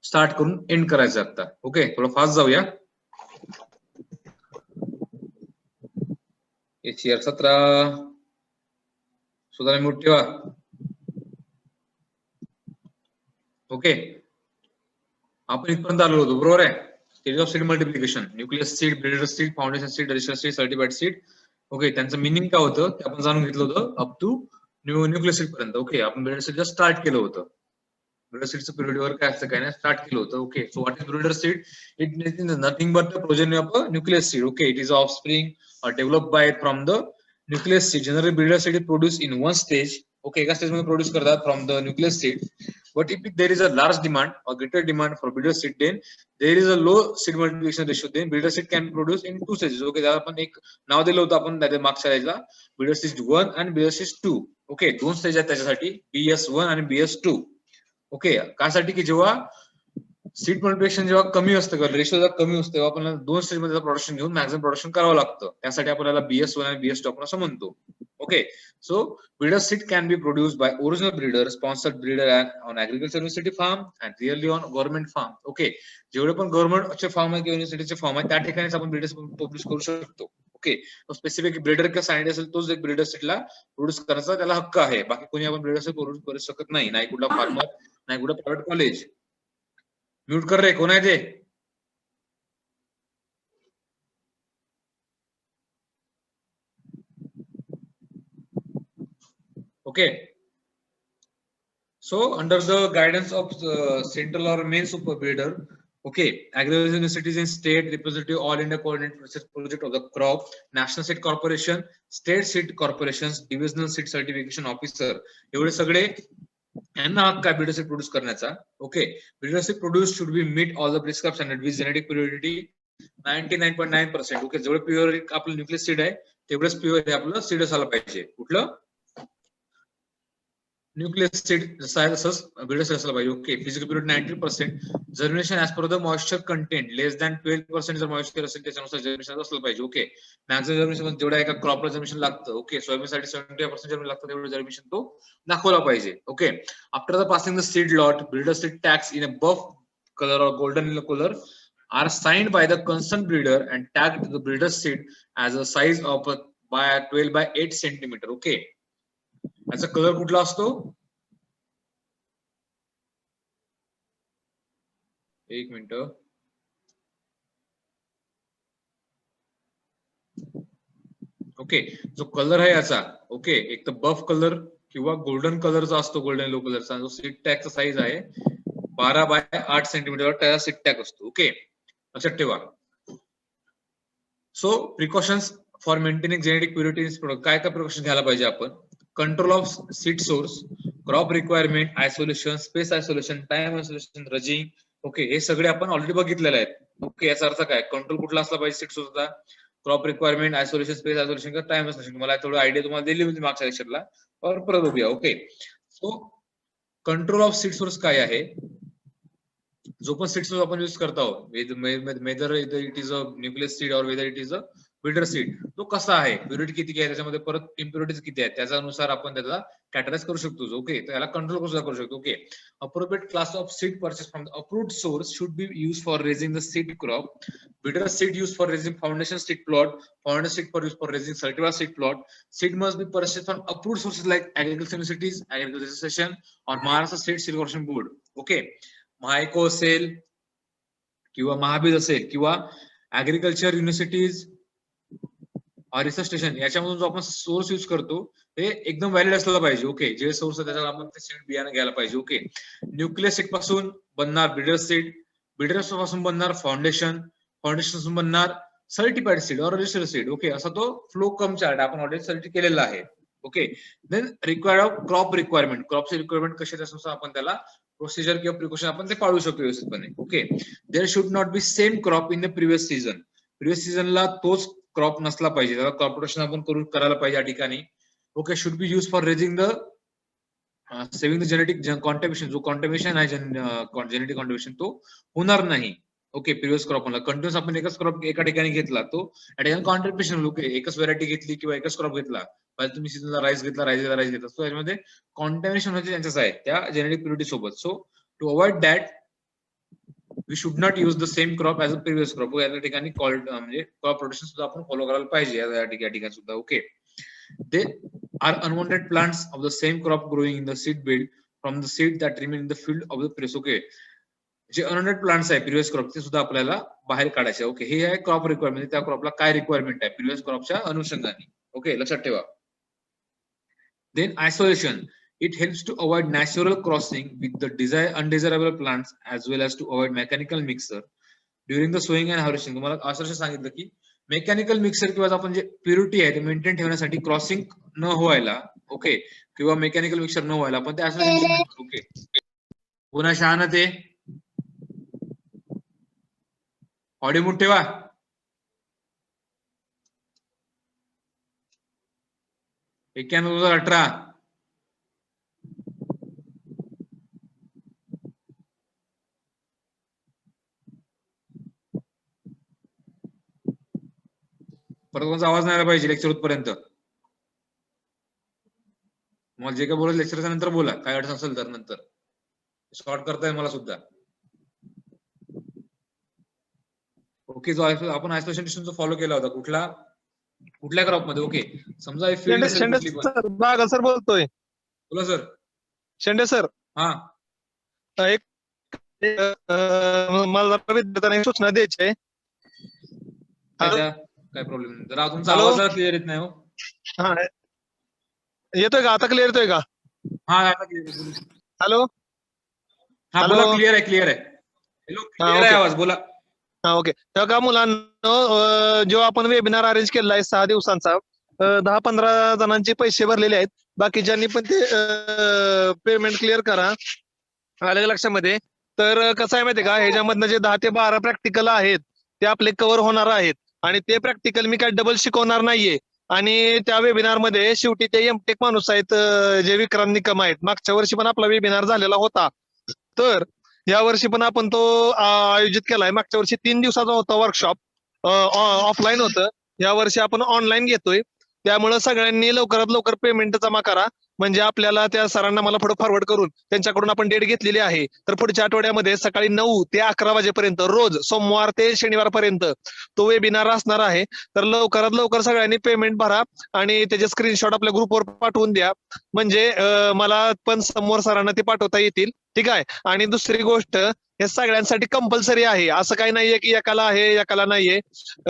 Start करून end करायचं आता. ओके, थोडं फास्ट जाऊया. HCR 17 सुद्धा म्यूट ठेवा. ओके, आपण इथपर्यंत आलो होतो बरोबर आहे. Stage of seed multiplication, nucleus seed, breeder seed, foundation seed, register seed, certified seed. Okay, त्यांचं मिनिंग काय होतं ते आपण जाणून घेतलं होतं अप टू न्यूक्लियस सीड पर्यंत. ओके, आपण ब्रीडर सीड स्टार्ट केलं होतं. ब्रीडर सीडचं पिरियड वर काय असतं काय नाही स्टार्ट केलं होतं. Okay, so what is breeder seed? It is nothing but the progeny of a nucleus seed. Okay, it is offspring develop by from the nucleus seed. Generally breeder seed is produce in one stage. Okay, एका stage मध्ये produce करतात from the nucleus seed. But if there is a large demand or greater demand for breeder seed, then there is a low seed multiplication ratio. Then breeder seed can produce in two stages. Okay, त्याला आपण एक नाव दिलं होतं आपण त्याच्या मागच्या स्टेजला, breeder seed 1 आणि breeder seed 2. ओके, दोन स्टेज आहेत त्याच्यासाठी, BS1 आणि BS2. ओके, कासाठी की जेव्हा सीड मल्टिप्लिकेशन जेव्हा कमी असतं का रेशो जेव्हा कमी असतं तेव्हा आपल्याला दोन स्टेज मध्ये प्रोडक्शन घेऊन मॅक्सिमम प्रोडक्शन करावं लागतं. त्यासाठी आपल्याला BS1 आणि BS2 आपण असं म्हणतो. Okay, so breeder seed can be produced by original breeder, sponsored breeder on agriculture university farm and really on government farm. Okay, जेवढे पण गव्हर्नमेंटचे फार्म आहे किंवा युनिव्हर्सिटीचे फार्म आहे त्या ठिकाणीच आपण ब्रीडर प्रोड्यूस करू शकतो. ओके, स्पेसिफिक ब्रीडर किंवा सायंटिस्ट असेल तोच एक ब्रीडर सीडला प्रोड्यूस करायचा त्याला हक्क आहे. बाकी कोणी आपण ब्रीडर सीड प्रोड्यूस करू शकत नाही, नाही कुठला फार्मर, नाही कुठला प्रायव्हेट कॉलेज. म्यूट कर रे, कोण आहे ते? Okay, so under the guidance of central or main super breeder, okay, agriculture universities in state representative all India coordinated project of the crop, national seed corporation, state seed corporations, divisional seed certification officer, एवढे सगळे यांना हक्क आहे breeder seed produce करण्याचा. Okay, breeder seed produce should be meet all the prescribed standard with genetic purity 99.9%. Okay, जेवढे pure आपलं nucleus seed आहे तेवढंच प्युअर आपलं सीड असायला पाहिजे. कुठलं न्यूक्लियस सीड जसं आहे तसंच ब्रीडर सीड असलं पाहिजे. Okay, physical purity 90%, germination as per the moisture content less than 12% जर मॉइश्चर असेल त्याच्यानुसार जर्मिनेशन असलं पाहिजे. ओके, मॅक्सिमम जर्मिनेशन जेवढा एका क्रॉपला जर्मिनेशन लागतं, ओके, सोयाबीनसाठी 70% जर्मिनेशन लागतं तेवढं जर्मिनेशन तो दाखवला पाहिजे. Okay, after the passing the seed lot, breeder seed tags in a buff color or golden yellow color are signed by the concerned breeder and tagged the breeder seed as a size of by 12 by 8 centimeter. Okay, याचा colour कुठला असतो? एक minute. Okay, जो colour आहे याचा, okay, एक तर बफ colour किंवा गोल्डन कलरचा असतो, गोल्डन येलो कलरचा. जो सीड टॅगचा साईज आहे 12 बाय 8 सेंटीमीटर त्याचा सीड टॅग असतो. ओके, लक्षात ठेवा. So precautions for maintaining genetic purity in product, काय काय प्रिकॉशन घ्यायला पाहिजे आपण? Control of seed source, crop requirement, isolation, space isolation, time isolation, roguing. Okay, हे सगळे आपण ऑलरेडी बघितलेले आहेत. ओके, याचा अर्थ काय? कंट्रोल कुठला असला पाहिजे सीड सोर्सचा? Crop requirement, isolation, space isolation किंवा टाइम आयसोलेशन. मला थोडं आयडिया तुम्हाला दिली होती मागच्या लेक्चरला, परत बघूया. Okay, so control of seed source काय आहे? जो पण सीड सोर्स आपण यूज करतो, whether it is a nucleus seed और whether it is a breeder seed, तो कसा आहे, प्युरिटी किती आहे त्याच्यामध्ये, परत इम्प्युरिटीज किती आहेत, त्याच्यानुसार आपण त्याला कॅटेगराइज करू शकतो. ओके, त्याला कंट्रोल करू शकतो. Okay, appropriate class of seed purchase from the approved source should be use for raising the seed crop. Breeder seed use for raising foundation seed plot, foundation seed for use for raising certified seed plot. Seed must be purchased from approved sources like agriculture universities, agriculture association or Maharashtra State Seed Corporation Board. Okay, महाएको असेल किंवा महाबीज असेल किंवा agriculture universities research station, याच्यामधून जो आपण source use करतो ते एकदम व्हॅलिड असलं पाहिजे. ओके, जे सोर्स त्याच्यावर आपण ते सीड बियाणं घ्यायला पाहिजे. ओके, न्यूक्लियस सीड पासून बनणार ब्रीडर सीड, ब्रीडर पासून बनणार फाउंडेशन, फाउंडेशन पासून बनणार सर्टिफाइड सीड और रजिस्टर्ड सीड. ओके, असा तो फ्लो कम चार्ट आपण ऑलरेडी सर्टिफाइड केलेला आहे. Okay, then required of crop requirement, क्रॉपची रिक्वायरमेंट कशी त्यानुसार आपण त्याला प्रोसिजर किंवा प्रिकॉशन आपण ते पाळू शकतो व्यवस्थितपणे. Okay, there should not be same crop in the previous season, previous सीझनला तोच क्रॉप नसला पाहिजे, त्याला क्रॉप रोटेशन आपण करायला पाहिजे या ठिकाणी. Okay, should be use for raising the saving the genetic contamination, जो कॉन्टॅमिनेशन आहे जेनेटिक कॉन्टॅमिनेशन तो होणार नाही. ओके, प्रिव्हियस क्रॉप मला कंटिन्युअस आपण एकच क्रॉप एका ठिकाणी घेतला तो या ठिकाणी कॉन्टॅमिनेशन. ओके, एकच व्हरायटी घेतली किंवा एकच क्रॉप घेतला, तुम्ही सीझनला राईस घेतला, राईस घेतला, सो याच्यामध्ये कॉन्टॅमिनेशन होण्याचे चान्सेस आहेत त्या जेनेटिक प्युरिटी सोबत. So to avoid that we should not use the same crop as a previous crop. या ठिकाणी म्हणजे क्रॉप रोटेशन सुद्धा आपण फॉलो करायला पाहिजे या ठिकाणी सुद्धा. Okay, they are unwanted plants of the same crop growing in the seed bed from the seed that remain in the field of the previous. Okay, जे अनवॉन्टेड प्लांट्स आहे previous crop ते सुद्धा आपल्याला बाहेर काढायचे. ओके, हे आहे crop requirement. त्या क्रॉपला काय रिक्वायरमेंट आहे प्रिव्हियस क्रॉपच्या अनुषंगाने. ओके, लक्षात ठेवा. Then isolation, it helps to avoid natural crossing with the undesirable plants as well as to avoid mechanical mixer during the sowing and harvesting. तुम्हाला असं सांगितलं की मेकॅनिकल मिक्सर किंवा आपण जे प्युरिटी आहे ते मेंटेन ठेवण्यासाठी क्रॉसिंग न व्हायला, ओके, किंवा मेकॅनिकल मिक्सर न व्हायला पण ते असं. ओके, पुन्हा शहाणा ते ऑडिओ मूट ठेवा. 91,018 परत कोणता आवाज नाही आला पाहिजे लेक्चर होतपर्यंत. मला जे काय बोलत लेक्चरच्या नंतर बोला, काय अडचण असेल तर नंतर शॉर्ट करताय मला सुद्धा. ओके, जो आपण आयसोलेशन डिस्टन्स फॉलो केला होता कुठल्या क्रॉप मध्ये. ओके, समजा फील्ड असेल कुठली पण. बागल सर बोलतोय. बोला सर. शेंडे सर, हा, एक मला विद्यार्थ्यांना सूचना द्यायची आहे. काय प्रॉब्लेम. जरा तुमचा आवाज क्लिअर येत नाही. हो, हा येतोय का आता? क्लिअर येतोय का? हा, आता क्लिअर. हॅलो, हा बोला. क्लिअर आहे, क्लिअर आहे. हॅलो, क्लिअर आहे आवाज, बोला. हा, ओके. तेव्हा मुलांना जो आपण वेबिनार अरेंज केलेला आहे 6 दिवसांचा, 10-15 जणांचे पैसे भरलेले आहेत. बाकीच्यांनी पण ते पेमेंट क्लिअर करा. आलं लक्षामध्ये? तर कसं आहे माहितीये का, ह्याच्यामधनं जे 10 ते 12 प्रॅक्टिकल आहेत ते आपले कव्हर होणार आहेत. आणि ते प्रॅक्टिकल मी काय डबल शिकवणार नाहीये. आणि त्या वेबिनार मध्ये शेवटी ते एमटेक माणूस आहेत जे विक्रांत निकम आहेत. मागच्या वर्षी पण आपला वेबिनार झालेला होता. तर या वर्षी पण आपण तो आयोजित केलाय. मागच्या वर्षी 3 दिवसाचा होता वर्कशॉप, ऑफलाईन होतं. या वर्षी आपण ऑनलाईन घेतोय. त्यामुळे सगळ्यांनी लवकरात लवकर पेमेंट जमा करा. म्हणजे आपल्याला त्या सरांना मला पुढे फॉरवर्ड करून त्यांच्याकडून आपण डेट घेतलेली आहे. तर पुढच्या आठवड्यामध्ये सकाळी 9 ते 11 वाजेपर्यंत रोज सोमवार ते शनिवारपर्यंत तो वेबिनार असणार आहे. तर लवकरात लवकर सगळ्यांनी पेमेंट भरा आणि त्याचे स्क्रीनशॉट आपल्या ग्रुपवर पाठवून द्या. म्हणजे मला पण समोर सरांना ते पाठवता येतील. ठीक आहे. आणि दुसरी गोष्ट, हे सगळ्यांसाठी कंपल्सरी आहे. असं काही नाहीये की एकाला आहे एकाला नाहीये.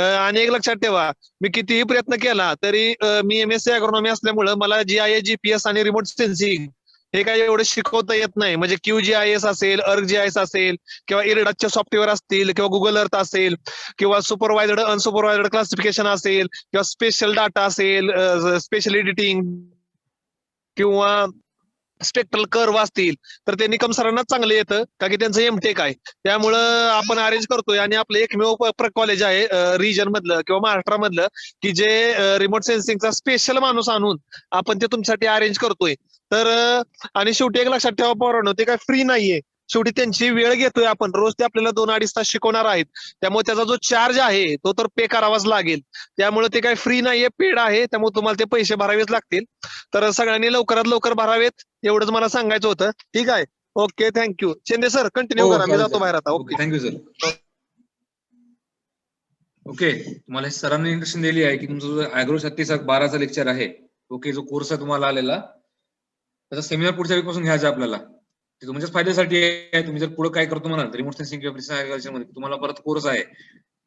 आणि एक लक्षात ठेवा, मी कितीही प्रयत्न केला तरी मी MSc अग्रोनॉमी असल्यामुळं मला GIS, GPS आणि रिमोट सेन्सिंग हे काही एवढं शिकवता येत नाही. म्हणजे QGIS असेल, ArcGIS असेल, किंवा इरडाचे सॉफ्टवेअर असतील, किंवा गुगल अर्थ असेल, किंवा सुपरवायझर्ड अनसुपरवायझर्ड क्लासिफिकेशन असेल, किंवा स्पेशल डाटा असेल, स्पेशल एडिटिंग, किंवा स्पेक्ट्रल कर्व असतील, तर ते निकम सरांना चांगले येतं का की त्यांचं एमटेक आहे. त्यामुळं आपण अरेंज करतोय. आणि आपलं एकमेव कॉलेज आहे रिजन मधलं किंवा महाराष्ट्रामधलं की जे रिमोट सेन्सिंगचा स्पेशल माणूस आणून आपण ते तुमच्यासाठी अरेंज करतोय. तर आणि शेवटी एक लक्षात ठेवा पोरांनो, ते काय फ्री नाहीये. शेवटी त्यांची वेळ घेतोय आपण. रोज ते आपल्याला 2-2.5 तास शिकवणार आहेत. त्यामुळे त्याचा जो चार्ज आहे तो तर पे करावाच लागेल. त्यामुळे ते काय फ्री नाहीये, पेड आहे. त्यामुळे तुम्हाला ते पैसे भरावेच लागतील. तर सगळ्यांनी लवकरात लवकर भरावेत, एवढंच मला सांगायचं होतं. ठीक आहे. Okay, thank you. Shinde sir continue करा, मी जातो बाहेर आता. Okay, thank you sir. ओके, तुम्हाला सरांनी इंट्रोडक्शन दिली आहे की तुमचं जो अॅग्रो 36/12चा लेक्चर आहे, ओके, जो कोर्स आहे तुम्हाला आलेला, त्याचा सेमिनार पुढच्या वीक पासून घ्यायचा आपल्याला. ते तुमच्याच फायद्यासाठी आहे. तुम्ही जर पुढे काय करतो म्हणाल रिमोट सेन्सिंग किंवा प्रिसिजन ऍग्रिकल्चर मध्ये तुम्हाला परत कोर्स आहे.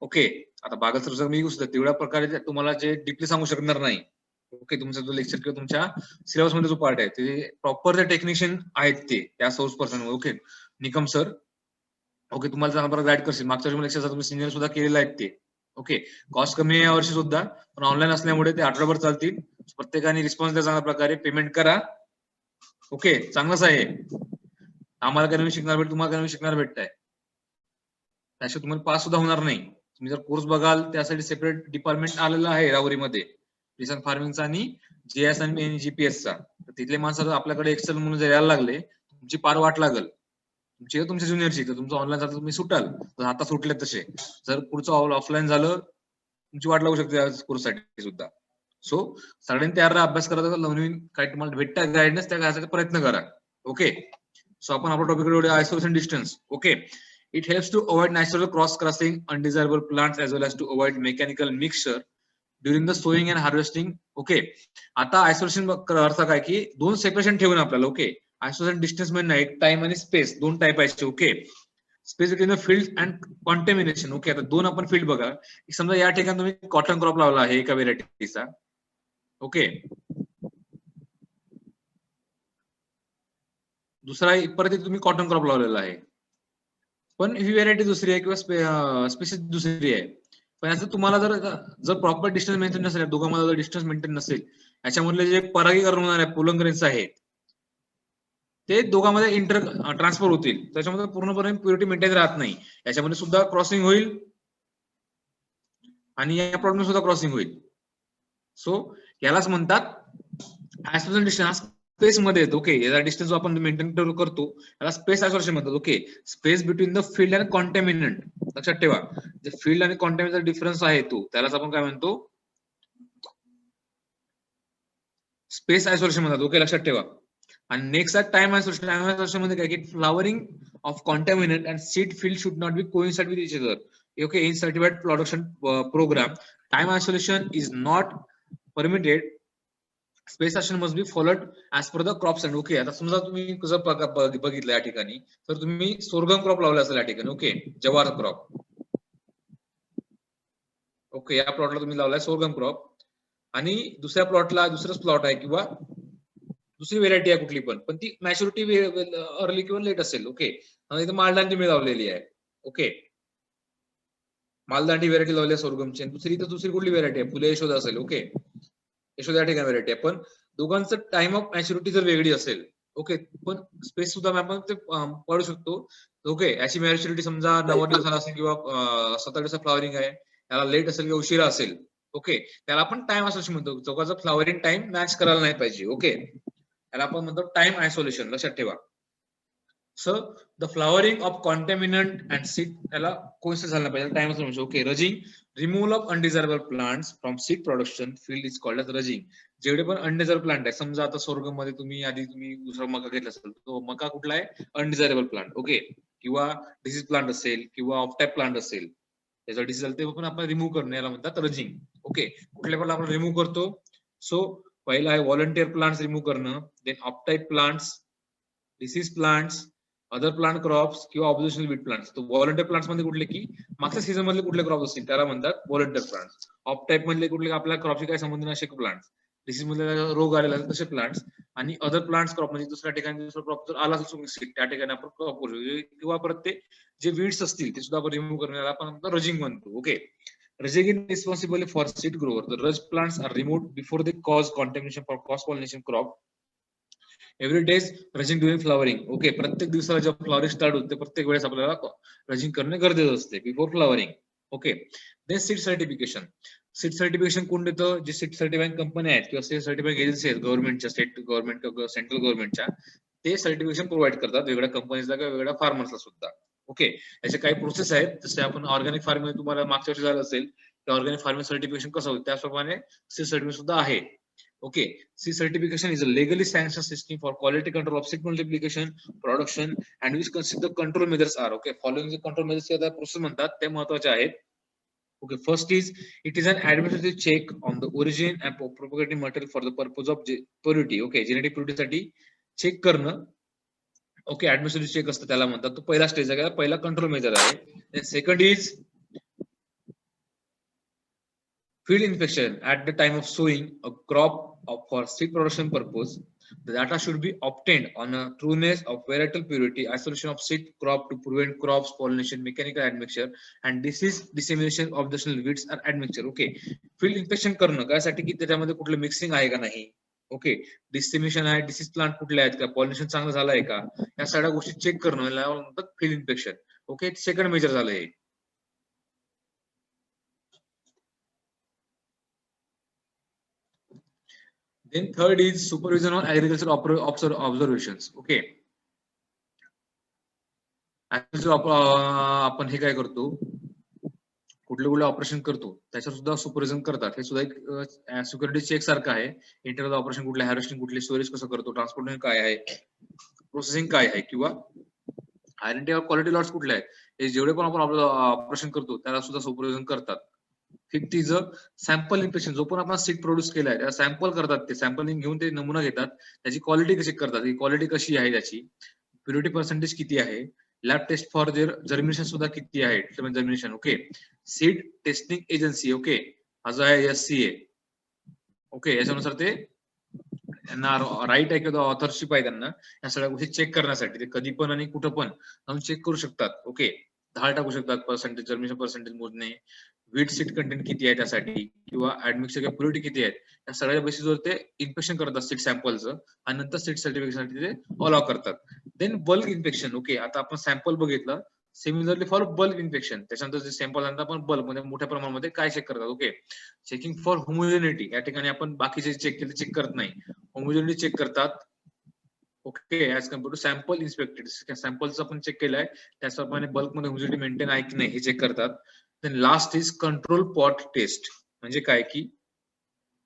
ओके, आता बागल सर मी तेवढ्या प्रकारे तुम्हाला जे डीपली सांगू शकणार नाही. ओके, तुमचा जो लेक्चर किंवा तुमच्या सिलेबस मध्ये जो पार्ट आहे ते प्रॉपर जे टेक्निशियन आहेत ते त्या source person. Okay, Nikam sir, okay, तुम्हाला चांगला गाईड करतील. मागच्या लेक्चर तुम्ही सिनियर सुद्धा केलेला आहेत ते. ओके, कॉस्ट कमी आहे या वर्षी सुद्धा, पण ऑनलाईन असल्यामुळे ते आठवडाभर चालतील. प्रत्येकाने रिस्पॉन्स द्या चांगल्या प्रकारे, पेमेंट करा. ओके, चांगलंच आहे. आम्हाला काही शिकणार भेट, तुम्हाला काही शिकणार भेटताय. त्याशिवाय तुम्हाला पास सुद्धा होणार नाही. तुम्ही जर कोर्स बघाल त्यासाठी सेपरेट डिपार्टमेंट आलेला आहे राहुरीमध्ये, प्रिसिजन फार्मिंगचा आणि GIS आणि GPS चा. तिथले माणसं आपल्याकडे एक्सेल म्हणून जर यायला लागले, तुमची पार वाट लागल. तुमच्या ज्युनियरची तर तुमचं ऑनलाईन झालं तुम्ही सुटाल. आता सुटले तसे. जर पुढचं ऑफलाईन झालं तुमची वाट लागू शकते कोर्ससाठी सुद्धा. सो सगळ्यांनी तयार राहा, अभ्यास करायचा. नवीन काय तुम्हाला भेटतं गायडन्स त्या घ्यायचा प्रयत्न करा. ओके, सो आपण आपला topic isolation distance. Okay, It helps to avoid natural cross crossing, undesirable plants as well as to avoid mechanical mixture during the sowing and harvesting. Okay, आता आयसोलेशन अर्थ काय की दोन सेपरेशन ठेवून आपल्याला, ओके, आयसोलेशन डिस्टन्स म्हणजे नाही, time आणि स्पेस दोन टाइप आहेत. Okay, space between the field and contamination. Okay, आता दोन आपण फील्ड बघा. समजा या ठिकाणी तुम्ही कॉटन क्रॉप लावला आहे एका व्हेरायटीचा. ओके, दुसरा परत तुम्ही कॉटन क्रॉप लावलेला आहे, पण ही व्हेरायटी दुसरी आहे किंवा स्पेसिस दुसरी आहे. पण असं तुम्हाला जर प्रॉपर डिस्टन्स मेंटेन नसेल, दोघांमध्ये जर डिस्टन्स मेंटेन नसेल, याच्यामधले जे परागीकरण होणार आहे पोलंग्रेन्स आहेत ते दोघांमध्ये इंटर ट्रान्सफर होतील, त्याच्यामध्ये पूर्णपणे प्युरिटी मेंटेन राहत नाही. याच्यामध्ये सुद्धा क्रॉसिंग होईल आणि या प्रॉब्लेम सुद्धा क्रॉसिंग होईल. सो यालाच म्हणतात आयसोलेशन डिस्टन्स. स्पेस मध्ये येतो. ओके, याचा डिस्टन्स आपण मेंटेन करतो याला स्पेस आयसोलेशन म्हणतात. Okay, space between the field and contaminant. लक्षात ठेवा, जे फील्ड आणि कॉन्टॅमिनंटचा डिफरन्स आहे तो त्यालाच आपण काय म्हणतो, स्पेस आयसोलेशन म्हणतात. ओके, लक्षात ठेवा. आणि नेक्स्ट आहे टाइम आयसोलेशन. टाइम आयसोलेशन मध्ये काय की flowering of contaminant and seed field should not be coincide with each other. Okay, in certified production program time isolation is not permitted. Space isolation must be followed as per the crop standard. Okay, आता समजा तुम्ही कसं बघितलं या ठिकाणी, तर तुम्ही sorghum crop लावला असेल या ठिकाणी. ओके, जवार क्रॉप. ओके, या प्लॉटला तुम्ही लावलाय सोरगम क्रॉप आणि दुसऱ्या प्लॉटला दुसराच प्लॉट आहे किंवा दुसरी व्हेरायटी आहे कुठली पण ती मॅच्युरिटी अर्ली किंवा लेट असेल. ओके, इथं मालदांडी मी लावलेली आहे. ओके, मालदांडी व्हेरायटी लावली आहे सोरगमची. दुसरी तर दुसरी कुठली व्हेरायटी आहे, फुले यशोदा असेल. ओके, यशोदा या ठिकाणी व्हेरायटी आहे, पण दोघांचं टाइम ऑफ मॅच्युरिटी जर वेगळी असेल, ओके, पण स्पेस सुद्धा आपण ते पडू शकतो. ओके, याची मॅच्युरिटी समजा 90 दिवसाला असेल किंवा 70 दिवसात फ्लॉवरिंग आहे, त्याला लेट असेल किंवा उशिरा असेल. ओके, त्याला आपण टाइम आयसोलेशन म्हणतो. चौकाचा फ्लॉवरिंग टाइम मॅच करायला नाही पाहिजे. ओके, त्याला आपण म्हणतो टाइम आयसोलेशन. लक्षात ठेवा. So the flowering of contaminant and seed त्याला कोइन्साइड झाला पाहिजे, time isolation. Okay, roguing, removal of undesirable plants from seed production field is called as roguing. जेवढे पण अनडिझायरेबल प्लांट आहे, समजा आता सोरगम मध्ये तुम्ही दुसरा मका घेतला असेल, तो मका कुठला आहे, अनडिझायरेबल प्लांट. ओके, किंवा डिसीज प्लांट असेल किंवा ऑफ टाईप प्लांट असेल, त्याचा डिसीज असेल ते पण आपण रिमूव्ह करणे याला म्हणतात रजिंग. ओके, कुठल्या पण आपण रिमूव्ह करतो. सो पहिला आहे व्हॉलंटियर प्लांट्स रिमूव्ह करणं, then off type plants, disease plants, other plant crops किंवा ऑब्झर्वेशनल वीट प्लांट्स. तो व्हॉलंटियर प्लांट्स मध्ये कुठले की मागच्या सीझन मधले कुठले क्रॉप असतील त्याला म्हणतात व्हॉलंटियर प्लांट्स. ऑफ टाईप मधले कुठले आपल्या क्रॉपशी काही संबंध नाही असे प्लांट्स, डिसीज मध्ये रोग आलेला तसे प्लांट्स, आणि अदर प्लांट्स क्रॉप म्हणजे दुसऱ्या ठिकाणी दुसरा क्रॉप जर आला असेल त्या ठिकाणी आपण क्रॉप करू शकतो. किंवा परत ते जे वीड्स असतील ते सुद्धा आपण रिमूव्ह करण्याला आपण रजिंग म्हणतो. Okay, reject is responsible for seed grower. The rust plants are removed before they cause contamination for cross pollination crop. Every day reject during flowering. Okay, प्रत्येक दिवसाला जेव्हा फ्लॉवरिंग स्टार्ट होते प्रत्येक वेळेस आपल्याला रजिंग करणे गरजेचं असते before flowering. Okay, then seed certification. Seed certification कोण देतं, जे सीड सर्टिफाइंग कंपनी आहेत किंवा सीड सर्टिफाइंग एजन्सी आहेत गव्हर्नमेंटच्या, स्टेट गव्हर्नमेंट किंवा सेंट्रल गव्हर्नमेंटच्या, ते सर्टिफिकेशन प्रोव्हाइड करतात वेगळ्या कंपनीजला किंवा वेगळ्या फार्मर्सला सुद्धा. ओके, याचे काही प्रोसेस आहेत, जसे आपण ऑर्गॅनिक फार्मिंग तुम्हाला मागच्या वर्षी झालं असेल, ऑर्गॅनिक फार्मिंग सर्टिफिकेशन कसं होतं त्याप्रमाणे सीड सर्टिफिकेशन सुद्धा आहे. Okay, seed certification is a legally sanctioned system for quality control of seed multiplication, production, and which consists the control measures are. Okay, following the control measures या process म्हणतात ते महत्त्वाचे आहेत. Okay, first is it is an administrative check on the origin and propagating material for the purpose of purity. Okay, genetic purity साठी check करणं. Okay, administrative check असतं त्याला म्हणतात. तो पहिला स्टेज आहे, पहिला कंट्रोल मेजर आहे. Second is field inspection at the time of sowing a crop for seed production purpose. The data should be obtained on a trueness of varietal purity, isolation of seed crop to prevent crops pollination, mechanical admixture, and disease dissemination of the weeds or admixture. Okay, field inspection करणं त्यासाठी की त्याच्यामध्ये कुठलं mixing आहे का नाही. Okay, डिस्सेमिनेशन आहे, disease plant कुठले आहेत का, पॉल्युशन चांगलं झालं आहे का, या सगळ्या गोष्टी चेक करणं याला म्हणतात field inspection. Okay, second major झालं हे. Then third is supervision on agricultural observations. Okay, आपण हे काय करतो, कुठले ऑपरेशन करतो त्याच्यावर सुद्धा सुपरविजन करतात. हे सुद्धा एक सिक्युरिटी चेक सारखं आहे. इंटरनल ऑपरेशन कुठले, हार्वेस्टिंग कुठले, स्टोरेज कसं करतो, ट्रान्सपोर्टेशन काय आहे, प्रोसेसिंग काय आहे, किंवा आयडेंटिफाय क्वालिटी लॉट्स कुठले आहेत, हे जेवढे पण आपण ऑपरेशन करतो त्याला सुद्धा सुपरविजन करतात. Fifth is a sample inspection. जो पण आपण सीट प्रोड्यूस केलाय त्याला सॅम्पल करतात, ते सॅम्पलिंग घेऊन ते नमुना घेतात, त्याची क्वालिटी कशी करतात, ही क्वालिटी कशी आहे त्याची, प्युरिटी पर्सेंटेज किती आहे, lab test for their germination सुद्धा किती आहे, germination. Okay. Seed testing agency, okay, हा जो आहे SCA. ओके, याच्यानुसार ते त्यांना राईट आहे किंवा ऑथरशिप आहे त्यांना या सगळ्या गोष्टी चेक करण्यासाठी. ते कधी पण आणि कुठं पण जाऊन चेक करू शकतात. ओके, धाळ टाकू शकतात, पर्सेंटेज, जर्मिनेशन पर्सेंटेज मोजणे, वीट सीट कंटेंट किती आहे त्यासाठी, किंवा ऍडमिक्सर किंवा प्युरिटी किती आहेत, या सगळ्या बेसिसवर ते इन्स्पेक्शन करतात सीट सॅम्पलचं, आणि नंतर सीट सर्टिफिकेशनसाठी ते अलाव करतात. Then bulk inspection. ओके, आता आपण सॅम्पल बघितलं, सिमिलरली फॉर बल्क इन्स्पेक्शन, त्याच्यानंतर जे सॅम्पल नंतर आपण बल्क म्हणजे मोठ्या प्रमाणामध्ये काय चेक करतात. Okay, checking for homogeneity. या ठिकाणी आपण बाकीचे चेक केले चेक करत नाही, होमोजेनिटी चेक करतात. Okay, as compare to sample inspected. सॅम्पलचं आपण चेक केलंय त्याचप्रमाणे बल्क मध्ये होमोजेनिटी मेंटेन आहे की नाही हे चेक करतात. Then last is control plot test. म्हणजे काय की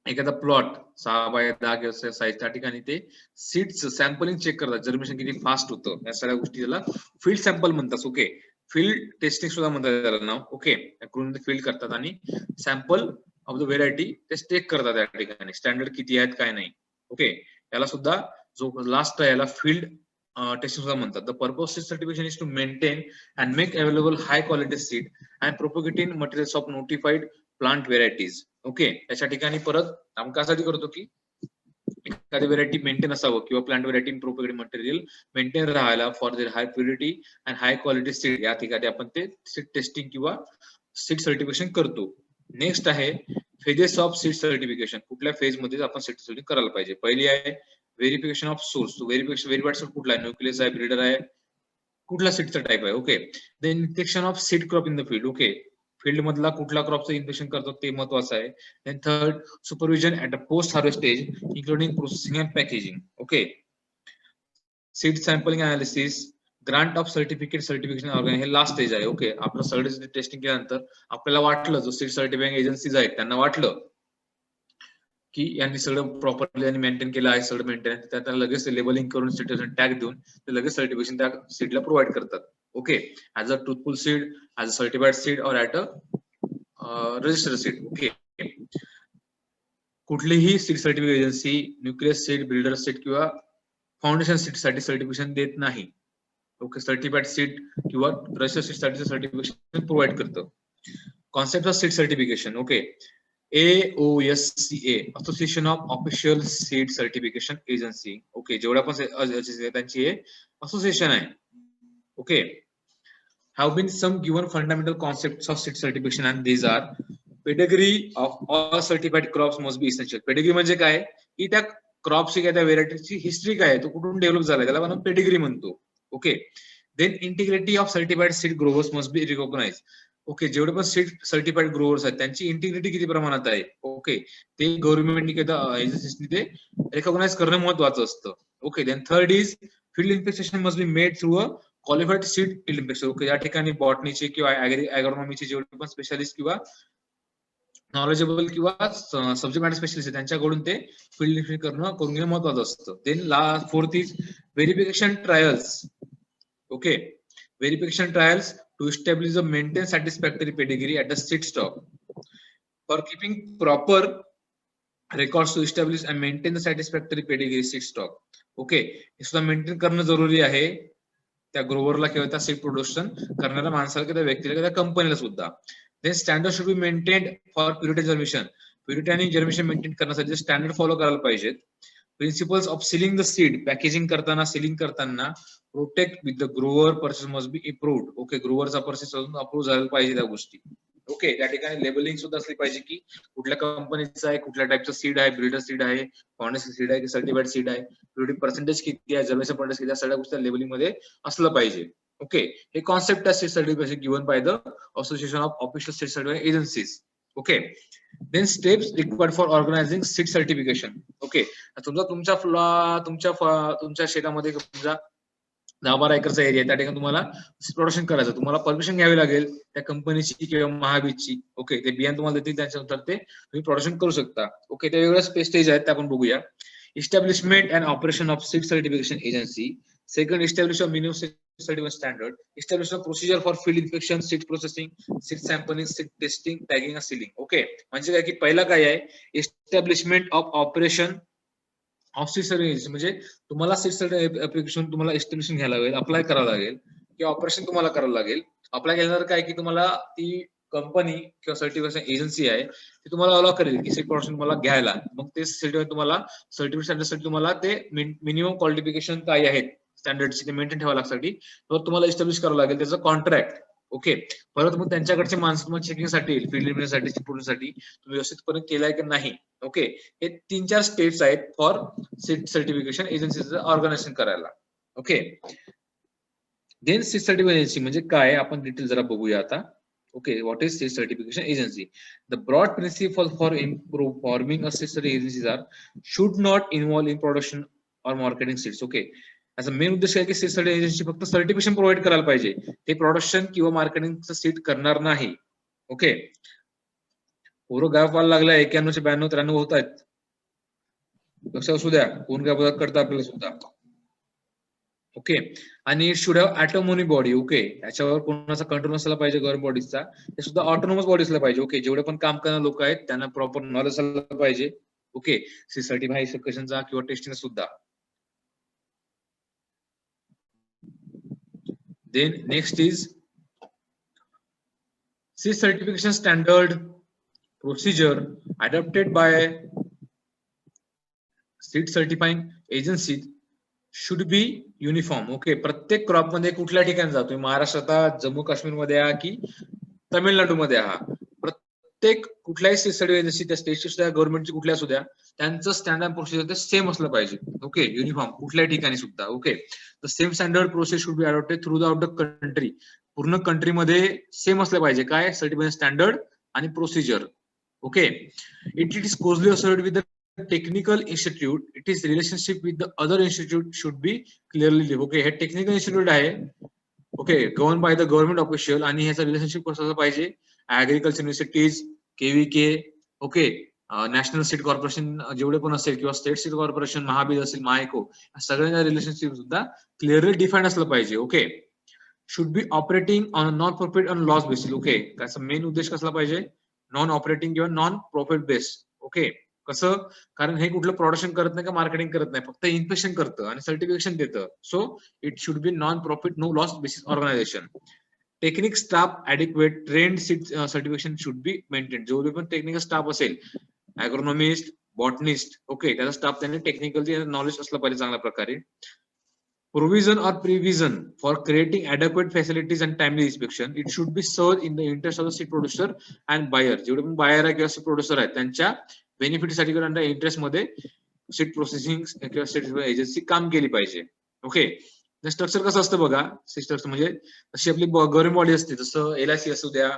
एखादा प्लॉट 6x10 किंवा साईज, त्या ठिकाणी ते सीड्स सॅम्पलिंग चेक करतात, जर्मिनेशन किती फास्ट होतं, या सगळ्या गोष्टी त्याला फील्ड सॅम्पल म्हणतात. ओके, फील्ड टेस्टिंग सुद्धा म्हणतात त्याला नाव. ओके, फील्ड करतात आणि सॅम्पल ऑफ द व्हेरायटी ते चेक करतात त्या ठिकाणी, स्टँडर्ड किती आहेत काय नाही. ओके, याला सुद्धा जो लास्ट आहे याला फील्ड टेस्टिंग सुद्धा म्हणतात. The purpose seed certification is to maintain and make available high quality seed and propagating materials of notified plant varieties. Okay, त्याच्या ठिकाणी परत आपण कासाठी करतो की एखादी व्हेरायटी मेंटेन असावं किंवा plant variety propagating material maintain राहायला for their high purity and high quality seed, या ठिकाणी आपण ते सीड टेस्टिंग किंवा सीड सर्टिफिकेशन करतो. नेक्स्ट आहे फेजेस ऑफ सीड सर्टिफिकेशन. कुठल्या फेज मध्ये आपण सीड सर्टिफिकेशन करायला पाहिजे. पहिली आहे verification of source. Verified source कुठला आहे, न्यूक्लियस आहे, ब्रीडर आहे, कुठला सीडचा टाईप आहे. Okay, then infection of seed crop in the field. Okay, field मधला कुठला क्रॉपचं इन्फेक्शन करतो ते महत्वाचं आहे. Then third, supervision at a post harvest stage including processing and packaging. Okay, seed sampling analysis, grant of certification organ, हे last stage आहे. Okay, आपलं सगळं टेस्टिंग केल्यानंतर आपल्याला वाटलं, जो सीड सर्टिफिकेशन एजन्सीज आहेत त्यांना वाटलं की यांनी सगळं प्रॉपरली आणि मेंटेन केलं आहे, सगळं मेंटेन, त्यांना लगेच लेबलिंग करून सर्टिफिकेशन टॅग देऊन ते लगेच सर्टिफिकेशन त्या सीडला प्रोव्हाइड करतात. Okay, as a truthful seed, as a certified seed और at a registered seed. Okay, कुठलीही seed certificate agency nucleus seed, builder seed किंवा फाउंडेशन सीड साठी सर्टिफिकेशन देत नाही. ओके, सर्टिफाईड सीड किंवा रजिस्टर्ड सीड साठी सर्टिफिकेशन प्रोव्हाइड करतं. Concept of seed certification. Okay, AOSCA, association of official seed certification agency. Okay, जेवढ्या पण त्यांची असोसिएशन आहे. Okay, have been some given fundamental concepts of seed certification and these are pedigree of all certified crops must be essential. Pedigree म्हणजे काय की त्या क्रॉपची काय त्या व्हेरायटीची हिस्ट्री काय आहे, तो कुठून डेव्हलप झालाय, त्याला आपण पेडिग्री म्हणतो. Okay, then integrity of certified seed growers must be recognise. Okay, जेवढे पण सीड सर्टिफाईड ग्रोवर्स आहेत त्यांची इंटिग्रिटी किती प्रमाणात आहे. ओके, ते गव्हर्नमेंटनी किंवा एजन्सीजनी ते रिकॉग्नाइज करणं महत्वाचं असतं. Okay, then third is field inspection must be made through a qualified seed field inspector. Okay, या ठिकाणी बॉटनीचे किंवा ॲग्रोनॉमीचे जेवढे पण स्पेशालिस्ट किंवा नॉलेजेबल किंवा सब्जेक्ट मॅटर स्पेशलिस्ट आहे त्यांच्याकडून ते फील्ड इन्स्पेक्शन करून घेणं महत्वाचं असतं. Then fourth is verification trials. Okay, verification trials to establish a maintain satisfactory pedigree at the seed stock for keeping proper records to establish and maintain the satisfactory pedigree seed stock. Okay, हे सुद्धा maintain करणं जरुरी आहे त्या ग्रोवरला किंवा त्या seed production करणाऱ्या माणसाला किंवा व्यक्तीला किंवा कंपनीला सुद्धा. Then standard should be maintained for purity germination. Purity आणि जर्मिनेशन मेंटेन करण्यासाठी स्टँडर्ड फॉलो करायला पाहिजेत. Principles of sealing the seed, packaging करताना, सिलिंग करताना protect with the grower purses must be approved. Okay, ग्रोवरचा पर्सेस अजून अप्रूव्ह झाला पाहिजे त्या गोष्टी. ओके, त्या ठिकाणी लेबलिंग सुद्धा असली पाहिजे की कुठल्या कंपनीचा आहे, कुठल्या टाईपचं सीड आहे, ब्रीडर सीड आहे, फाउंडेशन सीड आहे की सर्टिफाईड सीड आहे, प्युरिटी पर्सेंटेज किती आहे, जर्मिनेशन पर्सेंटेज किती आहे, सगळ्या गोष्टी लेबलिंग मध्ये असलं पाहिजे. ओके, हे कॉन्सेप्ट आहे seed certification given by the association of official seed certification agencies. Okay, then steps required for organising seed certification. Okay, तुमच्या शेतामध्ये समजा 10-12 एकरचा एरिया आहे, त्या ठिकाणी तुम्हाला प्रोडक्शन करायचं, तुम्हाला परमिशन घ्यावी लागेल त्या कंपनीची किंवा महाबीजची. ओके, ते बियाण तुम्हाला देतील, त्याच्यानंतर ते तुम्ही प्रोडक्शन करू शकता. ओके, ते वेगवेगळ्या स्टेज आहेत, ते आपण बघूया. Establishment and operation of seed certification agency. Second, establish a minimum certification standard, establish a procedure for field inspection, seed processing, seed sampling, seed testing, tagging and sealing. Okay, म्हणजे काय की पहिला काय आहे, establishment of operation of seed certification, म्हणजे तुम्हाला seed certification application तुम्हाला एस्टॅब्लिशन घ्यायला लागेल, अप्लाय करावं लागेल किंवा ऑपरेशन तुम्हाला करावं लागेल. अप्लाय केल्यानंतर काय की तुम्हाला ती कंपनी किंवा सर्टिफिकेशन एजन्सी आहे ती तुम्हाला अलाव करेल की सीड प्रोडक्शन तुम्हाला घ्यायला. मग ते सर्टिफिकेट तुम्हाला सर्टिफिकेट तुम्हाला ते मिनिमम क्वालिफिकेशन काय आहेत स्टँडर्डची ते मेंटेन ठेवायला लागसाठी तुम्हाला एस्टॅब्लिश करावं लागेल त्याचं कॉन्ट्रॅक्ट. ओके, परत मग त्यांच्याकडचे माणसं तुम्हाला चेकिंगसाठी फील्ड साठी तुम्ही व्यवस्थितपणे केलाय की नाही. ओके, हे 3-4 स्टेप्स आहेत फॉर सीड सर्टिफिकेशन एजन्सीचं ऑर्गनायझेशन करायला. Okay, then seed certification agency म्हणजे काय आपण डिटेल जरा बघूया आता. Okay, what is seed certification agency? The broad principle for forming a seed certification agencies are should not involve in production or marketing seeds. Okay, as a main उद्देश आहे की seed certification agency फक्त certification provide करायला पाहिजे, ते production किंवा मार्केटिंगचं seed करणार नाही. ओके, पोरं गाव व्हायला लागला 91 92 93 होत आहेत, लक्षात असू द्या कोण काय बदल करतं आपल्याला सुद्धा. ओके, आणि should have autonomy body. Okay, याच्यावर कोणाचा कंट्रोल नसला पाहिजे गव्हर्नमेंट बॉडीजचा, ते सुद्धा ऑटोनॉमस बॉडी असला पाहिजे. ओके, जेवढे पण काम करणारे लोक आहेत त्यांना प्रॉपर नॉलेज असलं पाहिजे. ओके, सीड सर्टिफिकेशनचा किंवा टेस्टिंग सुद्धा. Then next is seed certification standard procedure adopted by seed certifying agency should be uniform. Okay, प्रत्येक क्रॉप मध्ये कुठल्या ठिकाणी जातोय, महाराष्ट्रात, जम्मू काश्मीर मध्ये हा की तमिळनाडू मध्ये हा, प्रत्येक कुठल्याही सीड सर्टिफिकेशन एजन्सी त्या स्टेटची सुद्धा गव्हर्नमेंटची कुठल्या सुद्धा त्यांचं स्टँडर्ड प्रोसिजर ते सेम असलं पाहिजे. ओके, युनिफॉर्म कुठल्या ठिकाणी सुद्धा. Okay, the same standard process should be adopted through out the country. पूर्ण कंट्रीमध्ये सेम असलं पाहिजे काय सर्टिफिकेशन स्टँडर्ड आणि procedure. Okay, it is closely associated with the technical institute, it is relationship with the other institute should be clearly live. Okay, हे technical institute आहे. Okay, govern by the government official, आणि ह्याचा relationship कसं पाहिजे agriculture universities, KVK, okay, national seed corporation जेवढे पण असेल किंवा स्टेट सीड कॉर्पोरेशन, महाबीज असेल, महाएको, सगळ्यांचा रिलेशनशिप सुद्धा क्लिअरली डिफाईन असलं पाहिजे. Okay, should B operating on non profit and loss basis. Okay, त्याचा मेन उद्देश कसला पाहिजे, नॉन ऑपरेटिंग किंवा नॉन प्रॉफिट बेस. ओके, कसं, कारण हे कुठलं प्रोडक्शन करत नाही का मार्केटिंग करत नाही, फक्त इन्स्पेक्शन करतं आणि सर्टिफिकेशन देतं. So it should be non profit no loss basis organisation. Technique staff adequate trained seed certification should be maintain. जो पण टेक्निकल स्टाफ असेल, ॲग्रोनॉमिस्ट, बॉटनिस्ट, ओके, त्याचा स्टाफ त्यांनी टेक्निकल नॉलेज असलं पाहिजे चांगल्या प्रकारे. Provision or prevision for creating adequate facilities and timely inspection. It should be served in the interest of the seed producer and buyer. जेवढे पण buyer आहे किंवा सीड प्रोड्युसर आहेत त्यांच्या बेनिफिटसाठी किंवा इंटरेस्ट मध्ये सीड प्रोसेसिंग किंवा सीड एजन्सी काम केली पाहिजे. ओके, स्ट्रक्चर कसं असतं बघा, स्ट्रक्चर म्हणजे अशी आपली गव्हर्नमेंट बॉडी असते, जसं LIC असू द्या,